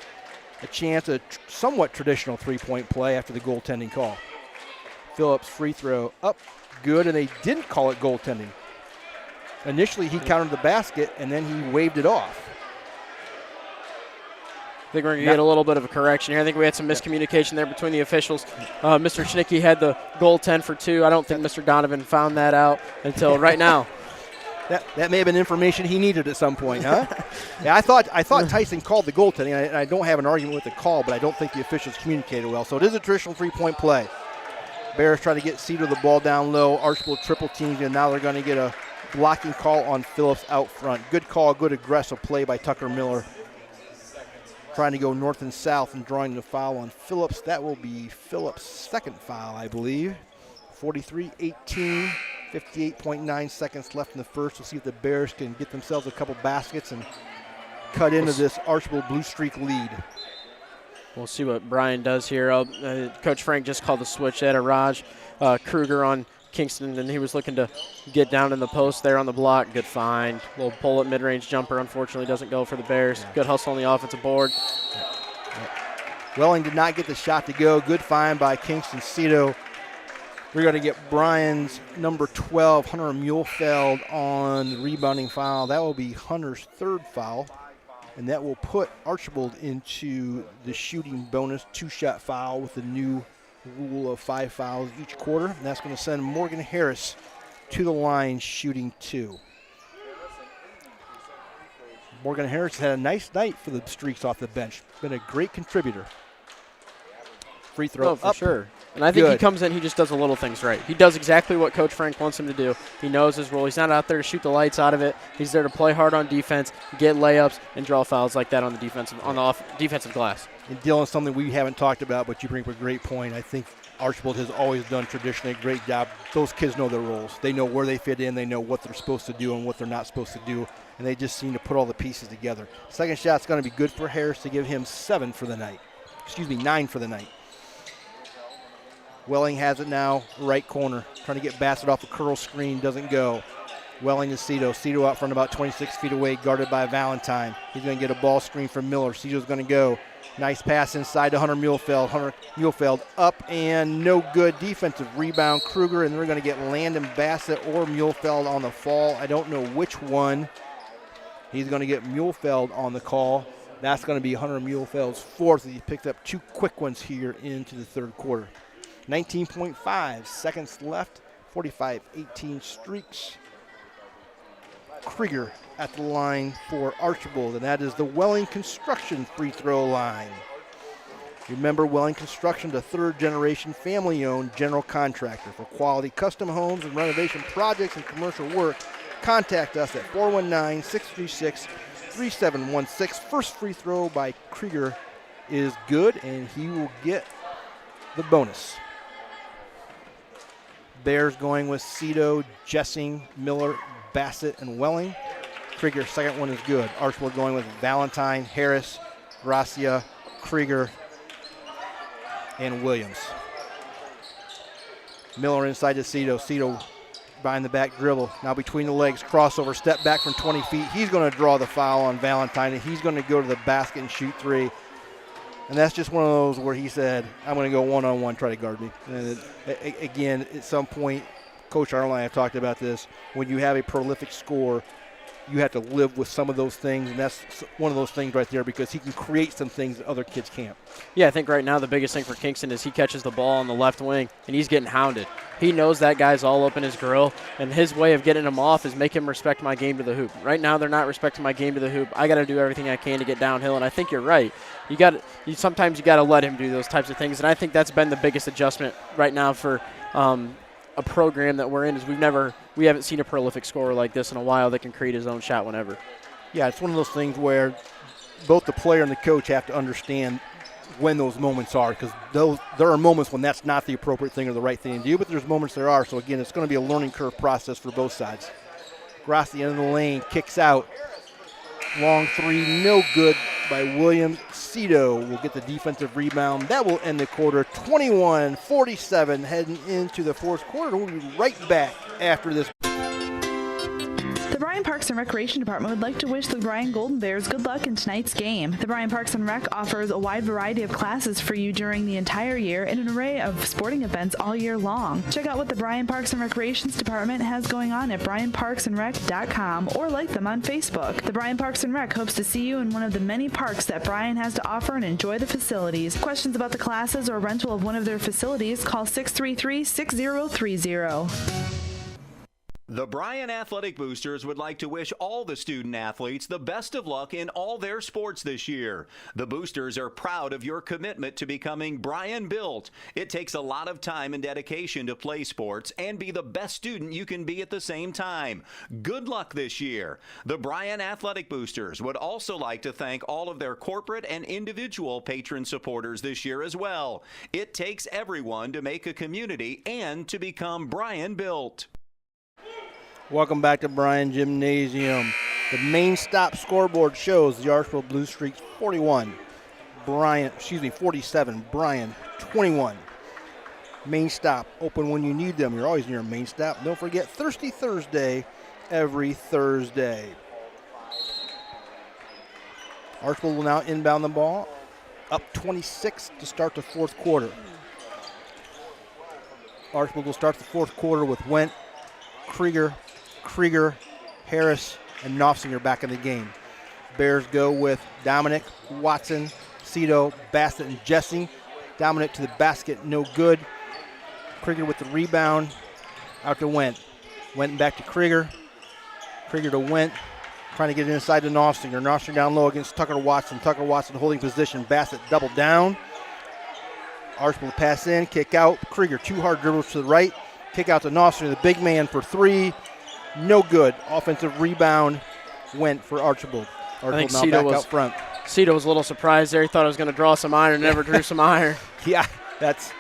a chance at a somewhat traditional three-point play after the goaltending call. Phillips free throw up, good, and they didn't call it goaltending. Initially, he counted the basket, and then he waved it off. I think we're going to get a little bit of a correction here. I think we had some miscommunication there between the officials. Mr. Schnicke had the goal 10 for 2. I don't think Mr. Donovan found that out until right now. That may have been information he needed at some point, huh? Yeah, I thought Tyson called the goaltending. I don't have an argument with the call, but I don't think the officials communicated well. So it is a traditional three-point play. Bears try to get Cedar the ball down low. Archbold triple teams, and now they're going to get a blocking call on Phillips out front. Good call, good aggressive play by Tucker Miller. Trying to go north and south and drawing the foul on Phillips. That will be Phillips' second foul, I believe. 43-18, 58.9 seconds left in the first. We'll see if the Bears can get themselves a couple baskets and cut into this Archbold Bluestreak lead. We'll see what Bryan does here. Coach Frank just called the switch. They had a Raj Kruger on Kingston, and he was looking to get down in the post there on the block. Good find. Little pull-up mid-range jumper, unfortunately, doesn't go for the Bears. Good hustle on the offensive board. Welling did not get the shot to go. Good find by Kingston Cito. We're going to get Bryan's number 12, Hunter Muehlfeld, on the rebounding foul. That will be Hunter's third foul, and that will put Archbold into the shooting bonus 2-shot foul with the new rule of 5 fouls each quarter. And that's going to send Morgan Harris to the line shooting 2. Morgan Harris had a nice night for the Streaks off the bench. Been a great contributor. Free throw for up. Sure. And I think he comes in, he just does the little things right. He does exactly what Coach Frank wants him to do. He knows his role. He's not out there to shoot the lights out of it. He's there to play hard on defense, get layups, and draw fouls like that on the defensive glass. And Dylan, something we haven't talked about, but you bring up a great point. I think Archbold has always done traditionally a great job. Those kids know their roles. They know where they fit in. They know what they're supposed to do and what they're not supposed to do, and they just seem to put all the pieces together. Second shot's going to be good for Harris to give him 9 for the night. Welling has it now, right corner. Trying to get Bassett off a curl screen, doesn't go. Welling to Cito. Cito out front about 26 feet away, guarded by Valentine. He's going to get a ball screen from Miller. Cito's going to go. Nice pass inside to Hunter Muehlfeld. Hunter Muehlfeld up and no good. Defensive rebound, Kruger, and they're going to get Landon Bassett or Muehlfeld on the fall. I don't know which one. He's going to get Muehlfeld on the call. That's going to be Hunter Muehlfeld's fourth. He picked up 2 quick ones here into the third quarter. 19.5 seconds left, 45-18 Streaks. Krieger at the line for Archbold, and that is the Welling Construction free throw line. Remember, Welling Construction, the third-generation family-owned general contractor. For quality custom homes and renovation projects and commercial work, contact us at 419-636-3716. First free throw by Krieger is good, and he will get the bonus. Bears going with Cito, Jessing, Miller, Bassett, and Welling. Krieger's second one is good. Archbold going with Valentine, Harris, Gracia, Krieger, and Williams. Miller inside to Cito. Cito behind the back dribble. Now between the legs, crossover, step back from 20 feet. He's going to draw the foul on Valentine, and he's going to go to the basket and shoot 3. And that's just one of those where he said, I'm going to go one-on-one, try to guard me. And again, at some point, Coach Arnold and I have talked about this. When you have a prolific scorer, you have to live with some of those things, and that's one of those things right there because he can create some things that other kids can't. Yeah, I think right now the biggest thing for Kingston is he catches the ball on the left wing, and he's getting hounded. He knows that guy's all up in his grill, and his way of getting him off is make him respect my game to the hoop. Right now they're not respecting my game to the hoop. I got to do everything I can to get downhill, and I think you're right. Sometimes you got to let him do those types of things, and I think that's been the biggest adjustment right now for a program that we're in is we haven't seen a prolific scorer like this in a while that can create his own shot whenever. Yeah, it's one of those things where both the player and the coach have to understand when those moments are, because there are moments when that's not the appropriate thing or the right thing to do, but there's moments there are. So again, it's going to be a learning curve process for both sides. Gross the end of the lane, kicks out. Long 3, no good by Williams. Cito will get the defensive rebound. That will end the quarter 21-47 heading into the fourth quarter. We'll be right back after this. The Bryan Bryan Parks and Recreation Department would like to wish the Bryan Golden Bears good luck in tonight's game. The Bryan Parks and Rec offers a wide variety of classes for you during the entire year and an array of sporting events all year long. Check out what the Bryan Parks and Recreations Department has going on at bryanparksandrec.com or like them on Facebook. The Bryan Parks and Rec hopes to see you in one of the many parks that Bryan has to offer and enjoy the facilities. Questions about the classes or rental of one of their facilities, call 633-6030. The Bryan Athletic Boosters would like to wish all the student athletes the best of luck in all their sports this year. The Boosters are proud of your commitment to becoming Bryan built. It takes a lot of time and dedication to play sports and be the best student you can be at the same time. Good luck this year. The Bryan Athletic Boosters would also like to thank all of their corporate and individual patron supporters this year as well. It takes everyone to make a community and to become Bryan built. Welcome back to Bryan Gymnasium. The main stop scoreboard shows the Archbold Bluestreaks 47, Bryan 21. Main stop, open when you need them. You're always near a main stop. Don't forget Thirsty Thursday every Thursday. Archbold will now inbound the ball, up 26 to start the fourth quarter. Archbold will start the fourth quarter with Wendt, Krieger, Harris, and Knopfsinger back in the game. Bears go with Dominique, Watson, Cito, Bassett, and Jesse. Dominique to the basket, no good. Krieger with the rebound, out to Wendt. Wendt back to Krieger. Krieger to Wendt, trying to get it inside to Knopfsinger. Knopfsinger down low against Tucker Watson. Tucker Watson holding position. Bassett double down. Archbold pass in, kick out. Krieger, 2 hard dribbles to the right. Kick out to Knopfsinger, the big man for 3. No good. Offensive rebound went for Archbold. I think now Cito back out front. Cito was a little surprised there. He thought I was going to draw some iron, never drew some iron. Yeah, that's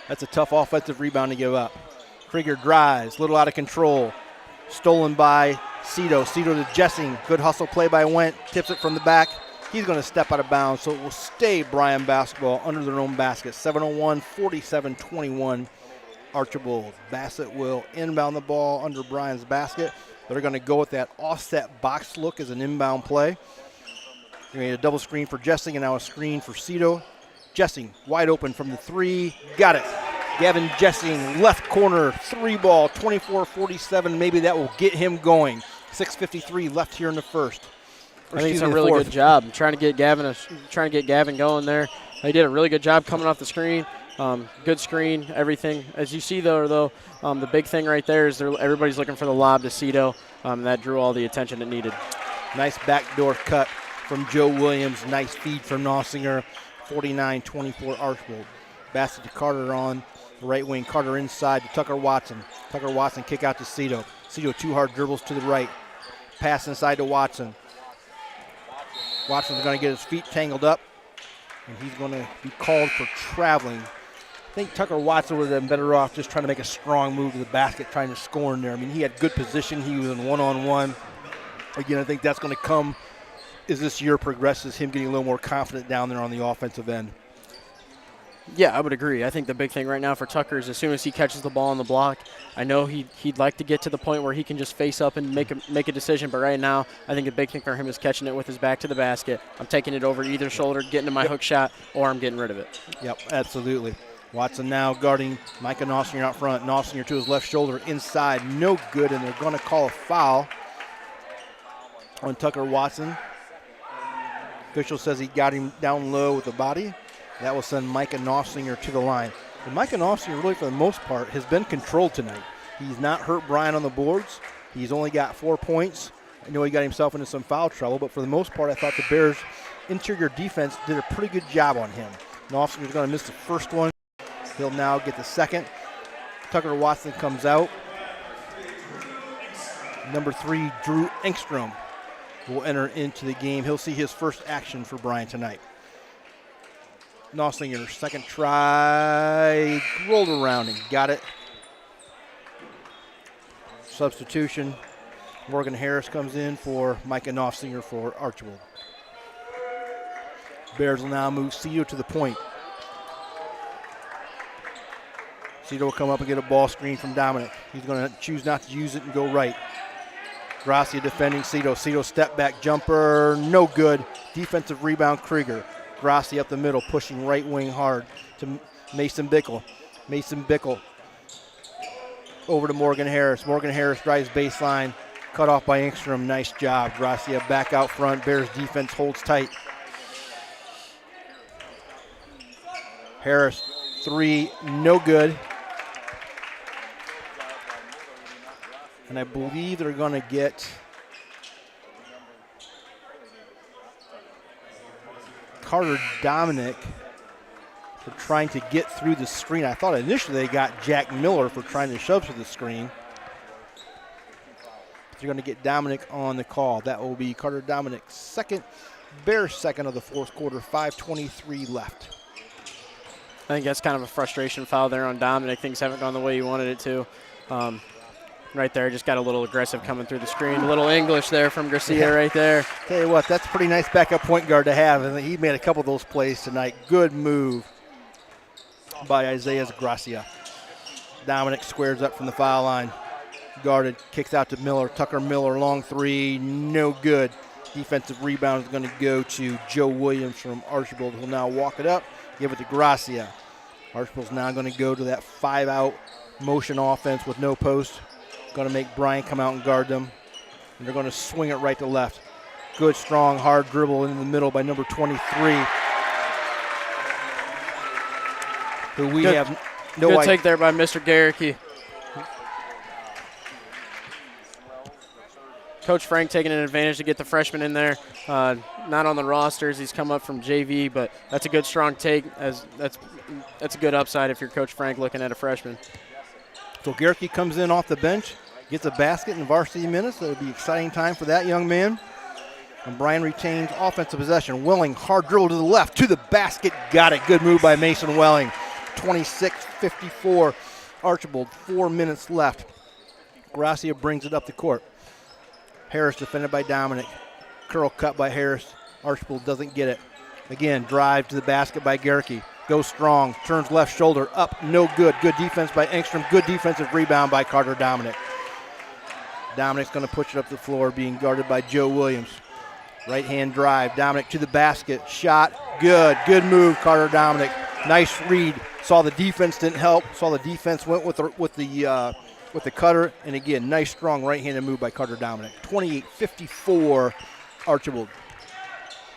a tough offensive rebound to give up. Krieger drives, a little out of control. Stolen by Cito. Cito to Jessing. Good hustle play by Wendt. Tips it from the back. He's going to step out of bounds, so it will stay Bryan basketball under their own basket. 7:01, 47-21. Archbold. Bassett will inbound the ball under Bryan's basket. They're going to go with that offset box look as an inbound play. They're going to get a double screen for Jessing and now a screen for Cito. Jessing wide open from the 3. Got it. Gavin Jessing, left corner, 3 ball, 24-47. Maybe that will get him going. 6:53 left here in the first. I think it's a really good job. Trying to get Gavin going there. He did a really good job coming off the screen. Good screen, everything. As you see, though, the big thing right there is everybody's looking for the lob to Cito. That drew all the attention it needed. Nice backdoor cut from Joe Williams. Nice feed from Knopfsinger. 49-24 Archbold. Bassett to Carter on the right wing. Carter inside to Tucker Watson. Tucker Watson kick out to Cito. Cito 2 hard dribbles to the right. Pass inside to Watson. Watson's going to get his feet tangled up, and he's going to be called for traveling. I think Tucker Watson would have been better off just trying to make a strong move to the basket, trying to score in there. I mean, he had good position. He was in one-on-one. Again, I think that's going to come as this year progresses, him getting a little more confident down there on the offensive end. Yeah, I would agree. I think the big thing right now for Tucker is as soon as he catches the ball on the block, I know he'd like to get to the point where he can just face up and make a decision. But right now, I think the big thing for him is catching it with his back to the basket. I'm taking it over either shoulder, getting to my hook shot, or I'm getting rid of it. Yep, absolutely. Watson now guarding Micah Knopfsinger out front. Knopfsinger to his left shoulder inside. No good, and they're going to call a foul on Tucker Watson. Official says he got him down low with the body. That will send Micah Knopfsinger to the line. And Micah Knopfsinger, really for the most part, has been controlled tonight. He's not hurt Bryan on the boards. He's only got 4 points. I know he got himself into some foul trouble, but for the most part, I thought the Bears' interior defense did a pretty good job on him. Knopfsinger's going to miss the first one. He'll now get the second. Tucker Watson comes out. Number 3, Drew Engstrom, will enter into the game. He'll see his first action for Bryan tonight. Knopfsinger, second try, rolled around and got it. Substitution. Morgan Harris comes in for Micah Knopfsinger for Archbold. Bears will now move Cito to the point. Cito will come up and get a ball screen from Dominic. He's going to choose not to use it and go right. Gracia defending Cito. Cito step back jumper, no good. Defensive rebound, Krieger. Gracia up the middle, pushing right wing hard to Mason Bickle. Mason Bickle over to Morgan Harris. Morgan Harris drives baseline, cut off by Engstrom. Nice job. Gracia back out front. Bears defense holds tight. Harris, 3, no good. And I believe they're going to get Carter Dominic for trying to get through the screen. I thought initially they got Jack Miller for trying to shove through the screen. They're going to get Dominic on the call. That will be Carter Dominic's second, Bears' second of the fourth quarter, 5:23 left. I think that's kind of a frustration foul there on Dominic. Things haven't gone the way you wanted it to. Right there, just got a little aggressive coming through the screen. A little English there from Garcia right there. Tell you what, that's a pretty nice backup point guard to have, and he made a couple of those plays tonight. Good move by Isaiah Gracia. Dominic squares up from the foul line. Guarded, kicks out to Miller. Tucker Miller, long 3, no good. Defensive rebound is going to go to Joe Williams from Archbold, who will now walk it up, give it to Gracia. Archbold's now going to go to that 5-out motion offense with no post. Going to make Bryan come out and guard them. And they're going to swing it right to left. Good, strong, hard dribble in the middle by number 23. Who we good, have no good idea. take there by Mr. Garricky. Coach Frank taking an advantage to get the freshman in there. Not on the rosters. He's come up from JV, but that's a good, strong take. That's a good upside if you're Coach Frank looking at a freshman. So Garricky comes in off the bench, gets a basket in varsity minutes. It'll be an exciting time for that young man. And Bryan retains offensive possession. Welling, hard dribble to the left, to the basket. Got it. Good move by Mason Welling. 26-54. Archbold, 4 minutes left. Gracia brings it up the court. Harris defended by Dominic. Curl cut by Harris. Archbold doesn't get it. Again, drive to the basket by Garricky. Goes strong, turns left shoulder, up, no good. Good defense by Engstrom, good defensive rebound by Carter Dominic. Dominic's going to push it up the floor, being guarded by Joe Williams. Right-hand drive, Dominic to the basket, shot, good move, Carter Dominic. Nice read, saw the defense didn't help, saw the defense went with the cutter, and again, nice, strong right-handed move by Carter Dominic. 28-54, Archbold.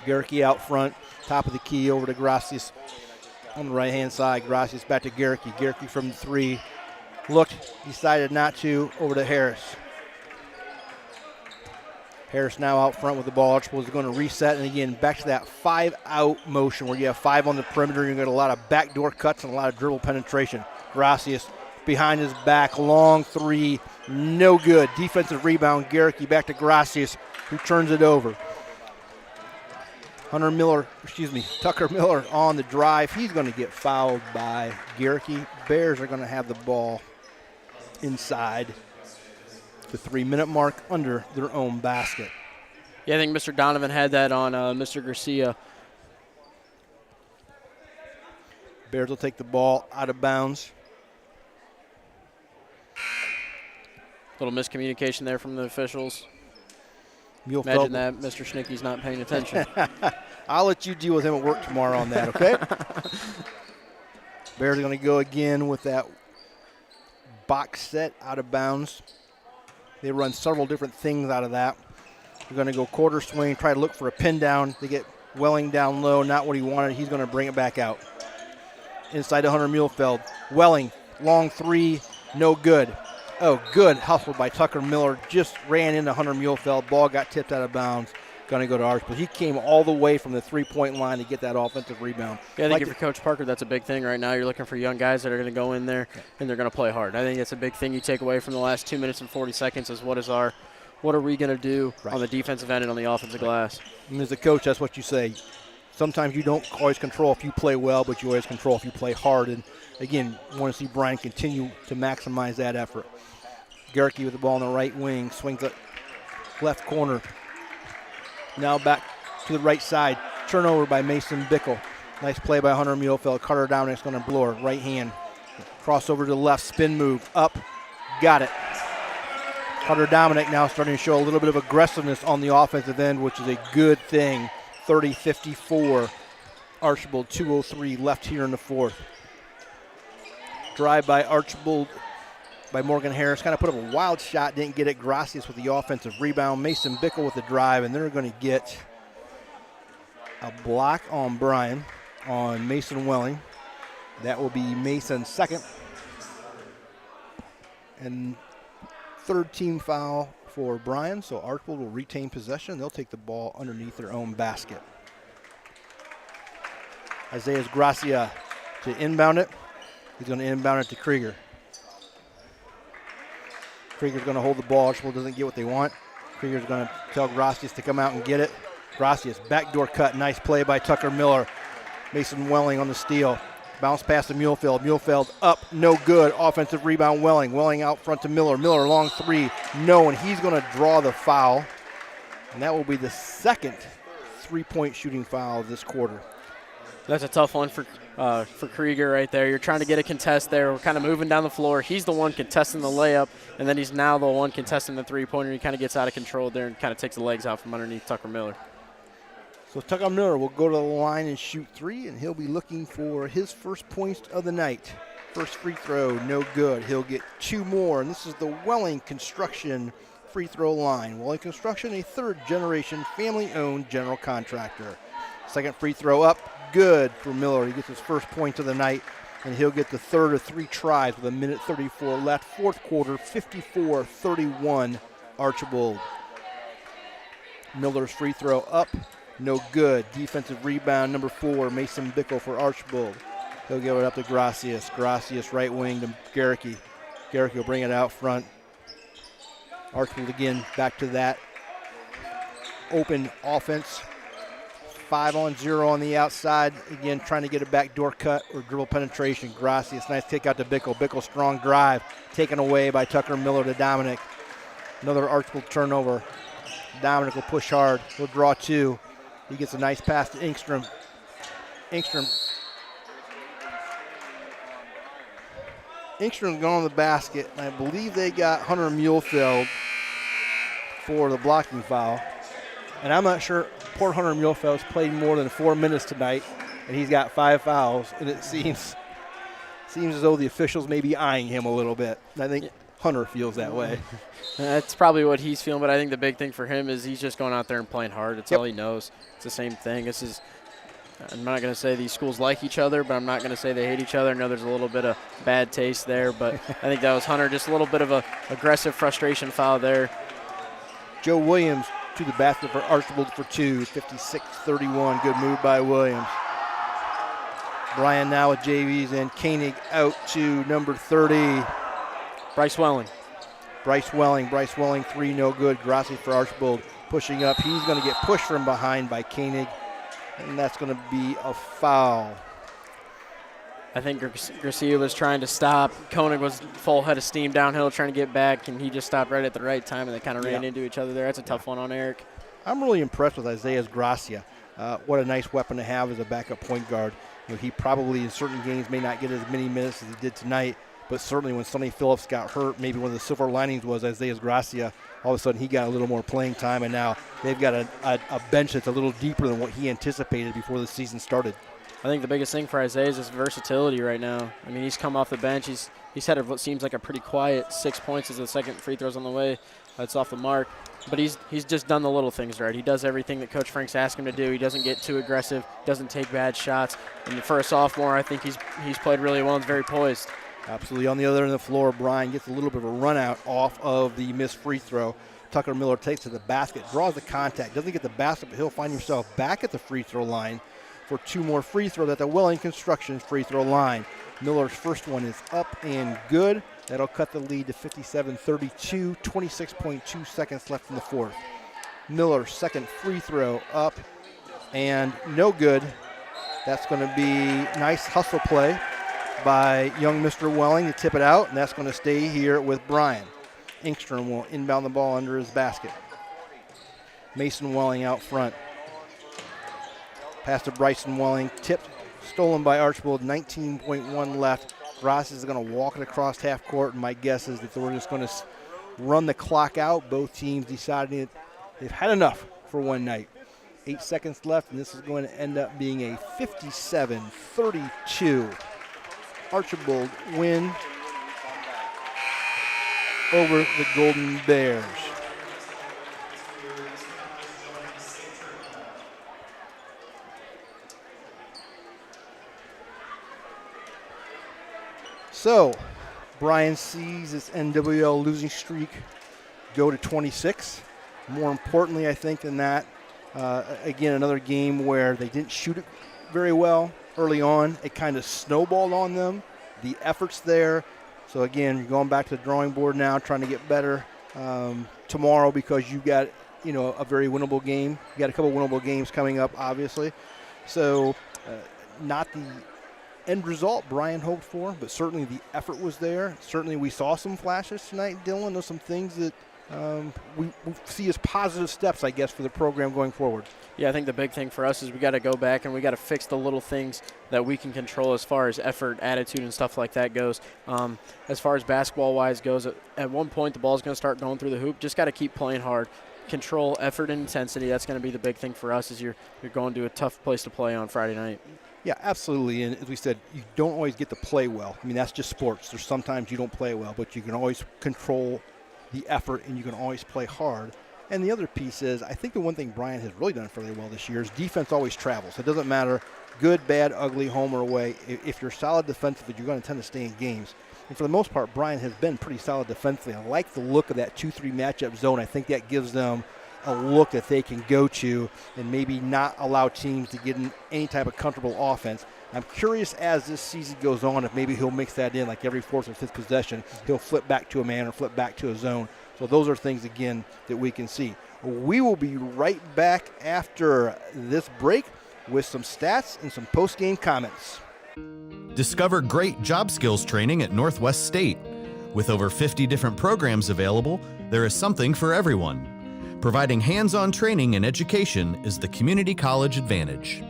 Garricky out front, top of the key over to Gracias. On the right-hand side, Gracias back to Garricky. Garricky from 3. Looked, decided not to, over to Harris. Harris now out front with the ball. Archbold is going to reset, and again, back to that 5-out motion where you have 5 on the perimeter. You get a lot of backdoor cuts and a lot of dribble penetration. Gracias behind his back, long 3, no good. Defensive rebound, Garricky back to Gracias, who turns it over. Tucker Miller on the drive. He's going to get fouled by Garricky. Bears are going to have the ball inside the 3-minute mark under their own basket. Yeah, I think Mr. Donovan had that on Mr. Garcia. Bears will take the ball out of bounds. Little miscommunication there from the officials. Muehlfeld. Imagine that Mr. Schnicky's not paying attention. I'll let you deal with him at work tomorrow on that, okay? Bears are going to go again with that box set out of bounds. They run several different things out of that. They're going to go quarter swing, try to look for a pin down. They get Welling down low, not what he wanted. He's going to bring it back out. Inside to Hunter Muehlfeld. Welling, long 3, no good. Oh, good hustle by Tucker Miller. Just ran into Hunter Muehlfeld. Ball got tipped out of bounds. Going to go to Archbold. He came all the way from the 3-point line to get that offensive rebound. Yeah, I think if you're Coach Parker, that's a big thing right now. You're looking for young guys that are going to go in there and they're going to play hard. I think that's a big thing you take away from the last 2 minutes and 40 seconds is what are we going to do on the defensive end and on the offensive glass. And as a coach, that's what you say. Sometimes you don't always control if you play well, but you always control if you play hard. And, again, want to see Bryan continue to maximize that effort. Garricky with the ball on the right wing, swings it left corner. Now back to the right side. Turnover by Mason Bickle. Nice play by Hunter Muehlfeld. Carter Dominic's going to blow her. Right hand. Crossover to the left, spin move, up, got it. Carter Dominique now starting to show a little bit of aggressiveness on the offensive end, which is a good thing. 30-54. Archbold 2:03 left here in the fourth. Drive by Archbold by Morgan Harris. Kind of put up a wild shot, didn't get it. Gracias with the offensive rebound. Mason Bickle with the drive, and they're going to get a block on Bryan on Mason Welling. That will be Mason's second. And third team foul for Bryan, so Archbold will retain possession. They'll take the ball underneath their own basket. Isaiah Gracia to inbound it. He's going to inbound it to Krieger. Krieger's going to hold the ball. Archbold doesn't get what they want. Krieger's going to tell Gracias to come out and get it. Gracias, backdoor cut. Nice play by Tucker Miller. Mason Welling on the steal. Bounce pass to Muehlfeld. Muehlfeld up, no good. Offensive rebound, Welling. Welling out front to Miller. Miller long three, no, and he's going to draw the foul. And that will be the second three-point shooting foul of this quarter. That's a tough one for Krieger right there. You're trying to get a contest there. We're kind of moving down the floor. He's the one contesting the layup, and then he's now the one contesting the three-pointer. He kind of gets out of control there and kind of takes the legs out from underneath Tucker Miller. So Tucker Miller will go to the line and shoot three, and he'll be looking for his first points of the night. First free throw, no good. He'll get two more, and this is the Welling Construction free throw line. Welling Construction, a third-generation family-owned general contractor. Second free throw up, good for Miller. He gets his first point of the night, and he'll get the third of three tries with 1:34 left. Fourth quarter, 54-31 Archbold. Miller's free throw up, no good. Defensive rebound, number 4, Mason Bickle for Archbold. He'll give it up to Gracias. Gracias right wing to Garricky. Garricky will bring it out front. Archbold again back to that open offense. 5-on-0 on the outside. Again, trying to get a backdoor cut or dribble penetration. Gracias, nice kick out to Bickle. Bickle strong drive, taken away by Tucker Miller to Dominic. Another Archbold turnover. Dominic will push hard. He'll draw two. He gets a nice pass to Engstrom. Engstrom's going on the basket, and I believe they got Hunter Muehlfeld for the blocking foul. And I'm not sure, poor Hunter Muehlfeld's played more than 4 minutes tonight, and he's got 5 fouls, and it seems as though the officials may be eyeing him a little bit. And I think Hunter feels that way. That's probably what he's feeling, but I think the big thing for him is he's just going out there and playing hard. It's all he knows. It's the same thing. I'm not going to say these schools like each other, but I'm not going to say they hate each other. I know there's a little bit of bad taste there, but I think that was Hunter, just a little bit of a aggressive frustration foul there. Joe Williams to the basket for Archbold for two, 56-31. Good move by Williams. Bryan now with JVs and Koenig out to number 30. Bryce Welling. Bryce Welling, three, no good. Gracias for Archbold. Pushing up. He's going to get pushed from behind by Koenig, and that's going to be a foul. I think Garcia was trying to stop. Koenig was full head of steam downhill trying to get back, and he just stopped right at the right time, and they kind of ran into each other there. That's a tough one on Eric. I'm really impressed with Isaiah Gracia. What a nice weapon to have as a backup point guard. He probably in certain games may not get as many minutes as he did tonight, but certainly when Sonny Phillips got hurt, maybe one of the silver linings was Isaiah Gracia. All of a sudden he got a little more playing time, and now they've got a bench that's a little deeper than what he anticipated before the season started. I think the biggest thing for Isaiah is his versatility right now. I mean, he's come off the bench. He's had what seems like a pretty quiet 6 points as the second free throw's on the way. That's off the mark. But he's just done the little things right. He does everything that Coach Frank's asked him to do. He doesn't get too aggressive, doesn't take bad shots. And for a sophomore, I think he's played really well and is very poised. Absolutely. On the other end of the floor, Bryan gets a little bit of a run out off of the missed free throw. Tucker Miller takes to the basket, draws the contact, doesn't get the basket, but he'll find himself back at the free throw line for two more free throws at the Welling Construction free throw line. Miller's first one is up and good. That'll cut the lead to 57-32, 26.2 seconds left in the fourth. Miller's second free throw up and no good. That's going to be nice hustle play by young Mr. Welling to tip it out, and that's going to stay here with Bryan. Engstrom will inbound the ball under his basket. Mason Welling out front. Pass to Bryson Welling, tipped, stolen by Archbold, 19.1 left. Ross is going to walk it across half court, and my guess is that we're just going to run the clock out. Both teams deciding they've had enough for one night. 8 seconds left, and this is going to end up being a 57-32 Archbold win over the Golden Bears. So, Bryan sees his NWOAL losing streak go to 26. More importantly, I think, than that, again, another game where they didn't shoot it very well early on. It kind of snowballed on them. The effort's there. So, again, you're going back to the drawing board now, trying to get better tomorrow because you've got, a very winnable game. You got a couple winnable games coming up, obviously. So, not the end result Bryan hoped for, but certainly the effort was there. Certainly we saw some flashes tonight, Dylan. There's some things that we see as positive steps, I guess, for the program going forward. Yeah, I think the big thing for us is we got to go back and we got to fix the little things that we can control as far as effort, attitude, and stuff like that goes. As far as basketball-wise goes, at one point the ball's going to start going through the hoop. Just got to keep playing hard. Control, effort, and intensity. That's going to be the big thing for us as you're going to a tough place to play on Friday night. Yeah, absolutely. And as we said, you don't always get to play well. I mean, that's just sports. There's sometimes you don't play well, but you can always control the effort and you can always play hard. And the other piece is, I think the one thing Bryan has really done fairly well this year is defense always travels. It doesn't matter good, bad, ugly, home or away. If you're solid defensively, you're going to tend to stay in games. And for the most part, Bryan has been pretty solid defensively. I like the look of that 2-3 matchup zone. I think that gives them a look that they can go to and maybe not allow teams to get in any type of comfortable offense. I'm curious as this season goes on if maybe he'll mix that in, like every fourth or fifth possession, he'll flip back to a man or flip back to a zone. So those are things, again, that we can see. We will be right back after this break with some stats and some post-game comments. Discover great job skills training at Northwest State. With over 50 different programs available, there is something for everyone. Providing hands-on training and education is the community college advantage.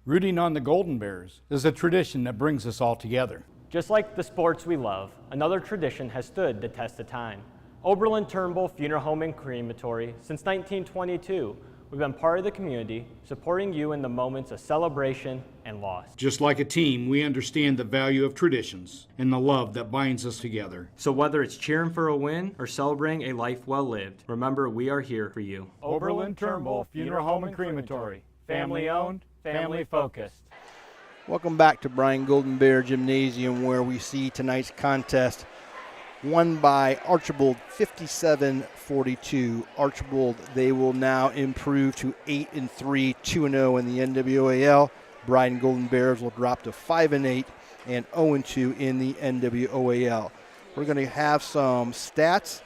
Rooting on the Golden Bears is a tradition that brings us all together. Just like the sports we love, another tradition has stood the test of time. Oberlin-Turnbull Funeral Home and Crematory. Since 1922, we've been part of the community, supporting you in the moments of celebration and loss. Just like a team, we understand the value of traditions and the love that binds us together. So whether it's cheering for a win or celebrating a life well lived, remember we are here for you. Oberlin-Turnbull Funeral Home and Crematory. Family owned, family focused. Welcome back to Bryan Golden Bear Gymnasium, where we see tonight's contest won by Archbold 57-42. Archbold, they will now improve to 8-3, 2-0 in the NWOAL. Bryan Golden Bears will drop to 5-8 and 0-2 in the NWOAL. We're going to have some stats.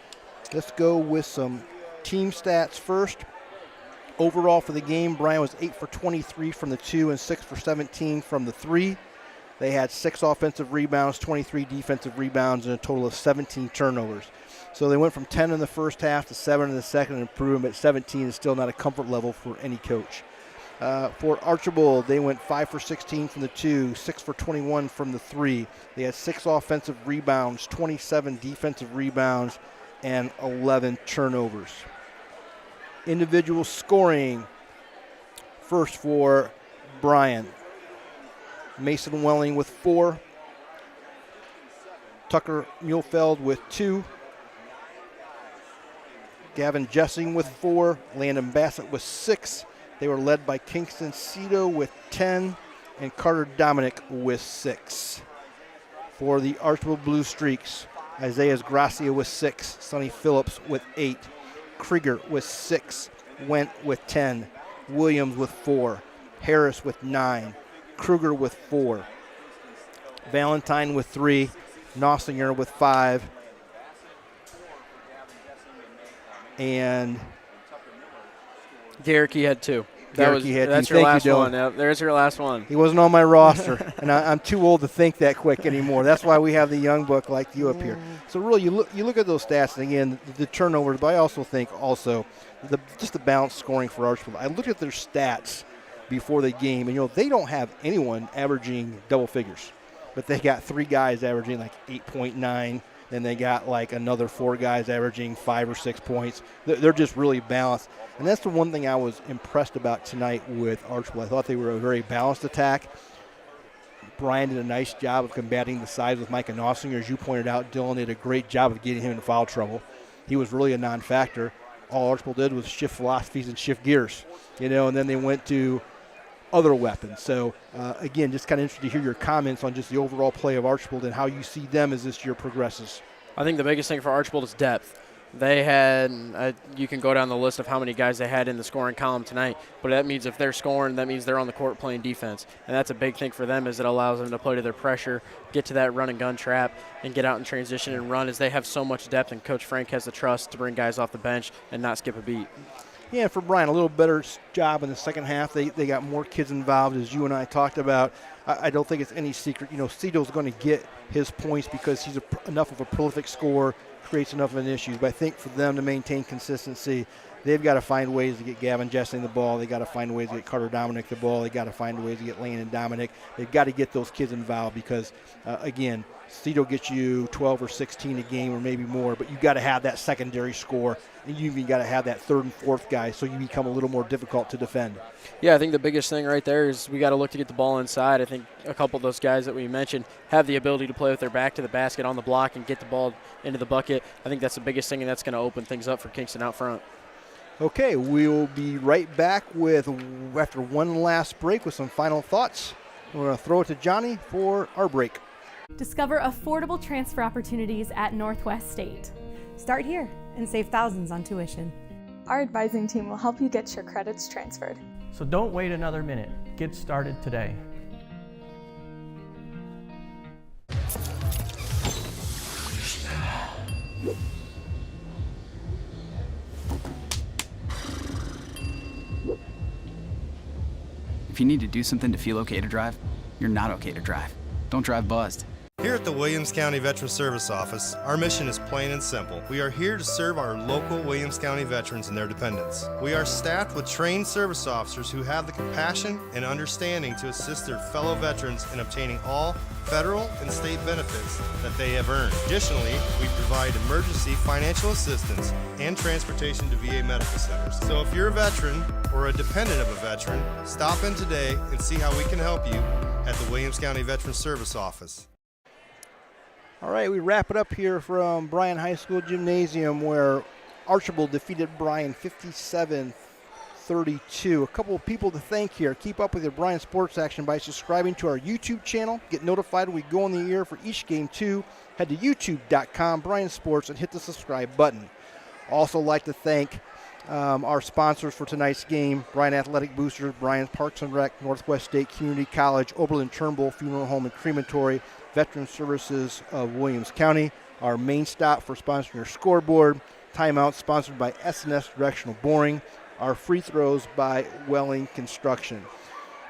Let's go with some team stats first. Overall for the game, Bryan was 8 for 23 from the 2 and 6 for 17 from the 3. They had 6 offensive rebounds, 23 defensive rebounds, and a total of 17 turnovers. So they went from 10 in the first half to 7 in the second, and improvement. 17 is still not a comfort level for any coach. For Archbold, they went 5 for 16 from the 2, 6 for 21 from the 3. They had 6 offensive rebounds, 27 defensive rebounds, and 11 turnovers. Individual scoring, first for Bryan. Mason Welling with 4. Tucker Muhlfeld with 2. Gavin Jessing with 4. Landon Bassett with 6. They were led by Kingston Cito with 10 and Carter Dominique with 6. For the Archbold Bluestreaks, Isaiah Gracia with 6. Sonny Phillips with 8. Krieger with 6. Went with 10. Williams with 4. Harris with 9. Kruger with 4. Valentine with 3. Nossinger with 5. And Garrick, he had 2. That's your last one. Yep, there's your last one. He wasn't on my roster, and I'm too old to think that quick anymore. That's why we have the young buck like you up here. So really, you look at those stats, and again, the turnovers, but I also think just the balanced scoring for Archbold. I looked at their stats before the game, and they don't have anyone averaging double figures, but they got 3 guys averaging like 8.9. Then they got like another 4 guys averaging 5 or 6 points. They're just really balanced. And that's the one thing I was impressed about tonight with Archbold. I thought they were a very balanced attack. Bryan did a nice job of combating the size with Micah Nossinger. As you pointed out, Dylan did a great job of getting him in foul trouble. He was really a non-factor. All Archbold did was shift philosophies and shift gears, and then they went to other weapons. So, again, just kind of interested to hear your comments on just the overall play of Archbold and how you see them as this year progresses. I think the biggest thing for Archbold is depth. They had, you can go down the list of how many guys they had in the scoring column tonight, but that means if they're scoring, that means they're on the court playing defense. And that's a big thing for them, is it allows them to play to their pressure, get to that run and gun trap, and get out in transition and run, as they have so much depth, and Coach Frank has the trust to bring guys off the bench and not skip a beat. Yeah, for Bryan, a little better job in the second half. They got more kids involved, as you and I talked about. I don't think it's any secret. Cito's going to get his points because he's enough of a prolific scorer, creates enough of an issue. But I think for them to maintain consistency, they've got to find ways to get Gavin Jessing the ball. They've got to find ways to get Carter Dominique the ball. They've got to find ways to get Lane and Dominic. They've got to get those kids involved because, again, Cito gets you 12 or 16 a game or maybe more, but you've got to have that secondary score, and you've even got to have that third and fourth guy so you become a little more difficult to defend. Yeah, I think the biggest thing right there is we got to look to get the ball inside. I think a couple of those guys that we mentioned have the ability to play with their back to the basket on the block and get the ball into the bucket. I think that's the biggest thing, and that's going to open things up for Kingston out front. Okay, we'll be right back after one last break with some final thoughts. We're going to throw it to Johnny for our break. Discover affordable transfer opportunities at Northwest State. Start here and save thousands on tuition. Our advising team will help you get your credits transferred. So don't wait another minute. Get started today. If you need to do something to feel okay to drive, you're not okay to drive. Don't drive buzzed. Here at the Williams County Veteran Service Office, our mission is plain and simple. We are here to serve our local Williams County veterans and their dependents. We are staffed with trained service officers who have the compassion and understanding to assist their fellow veterans in obtaining all federal and state benefits that they have earned. Additionally, we provide emergency financial assistance and transportation to VA medical centers. So if you're a veteran or a dependent of a veteran, stop in today and see how we can help you at the Williams County Veteran Service Office. All right, we wrap it up here from Bryan High School Gymnasium, where Archbold defeated Bryan 57-32. A couple of people to thank here. Keep up with your Bryan sports action by subscribing to our YouTube channel. Get notified when we go on the air for each game too. Head to youtube.com, Bryan Sports, and hit the subscribe button. Also like to thank our sponsors for tonight's game: Bryan Athletic Boosters, Bryan Parks and Rec, Northwest State Community College, Oberlin-Turnbull Funeral Home and Crematory, Veteran Services of Williams County. Our main stop for sponsoring our scoreboard. Timeout sponsored by S&S Directional Boring. Our free throws by Welling Construction.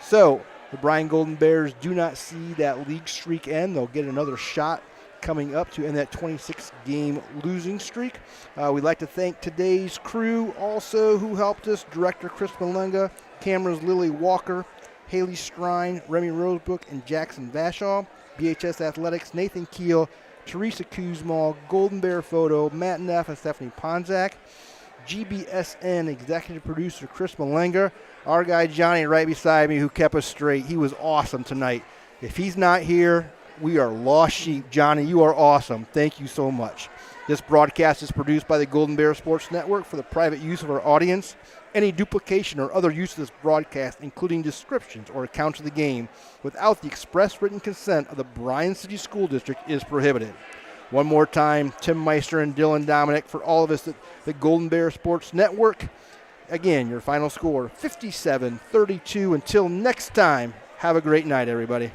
So the Bryan Golden Bears do not see that league streak end. They'll get another shot coming up to end that 26-game losing streak. We'd like to thank today's crew also who helped us: Director Chris Malenga, cameras Lily Walker, Haley Strine, Remy Rosebrook, and Jackson Vashaw. BHS Athletics, Nathan Keel, Teresa Kuzmal, Golden Bear Photo, Matt Neff, and Stephanie Ponzak. GBSN Executive Producer Chris Malenga. Our guy Johnny right beside me, who kept us straight. He was awesome tonight. If he's not here, we are lost sheep. Johnny, you are awesome. Thank you so much. This broadcast is produced by the Golden Bear Sports Network for the private use of our audience. Any duplication or other use of this broadcast, including descriptions or accounts of the game, without the express written consent of the Bryan City School District is prohibited. One more time, Tim Meister and Dylan Dominic for all of us at the Golden Bear Sports Network. Again, your final score, 57-32. Until next time, have a great night, everybody.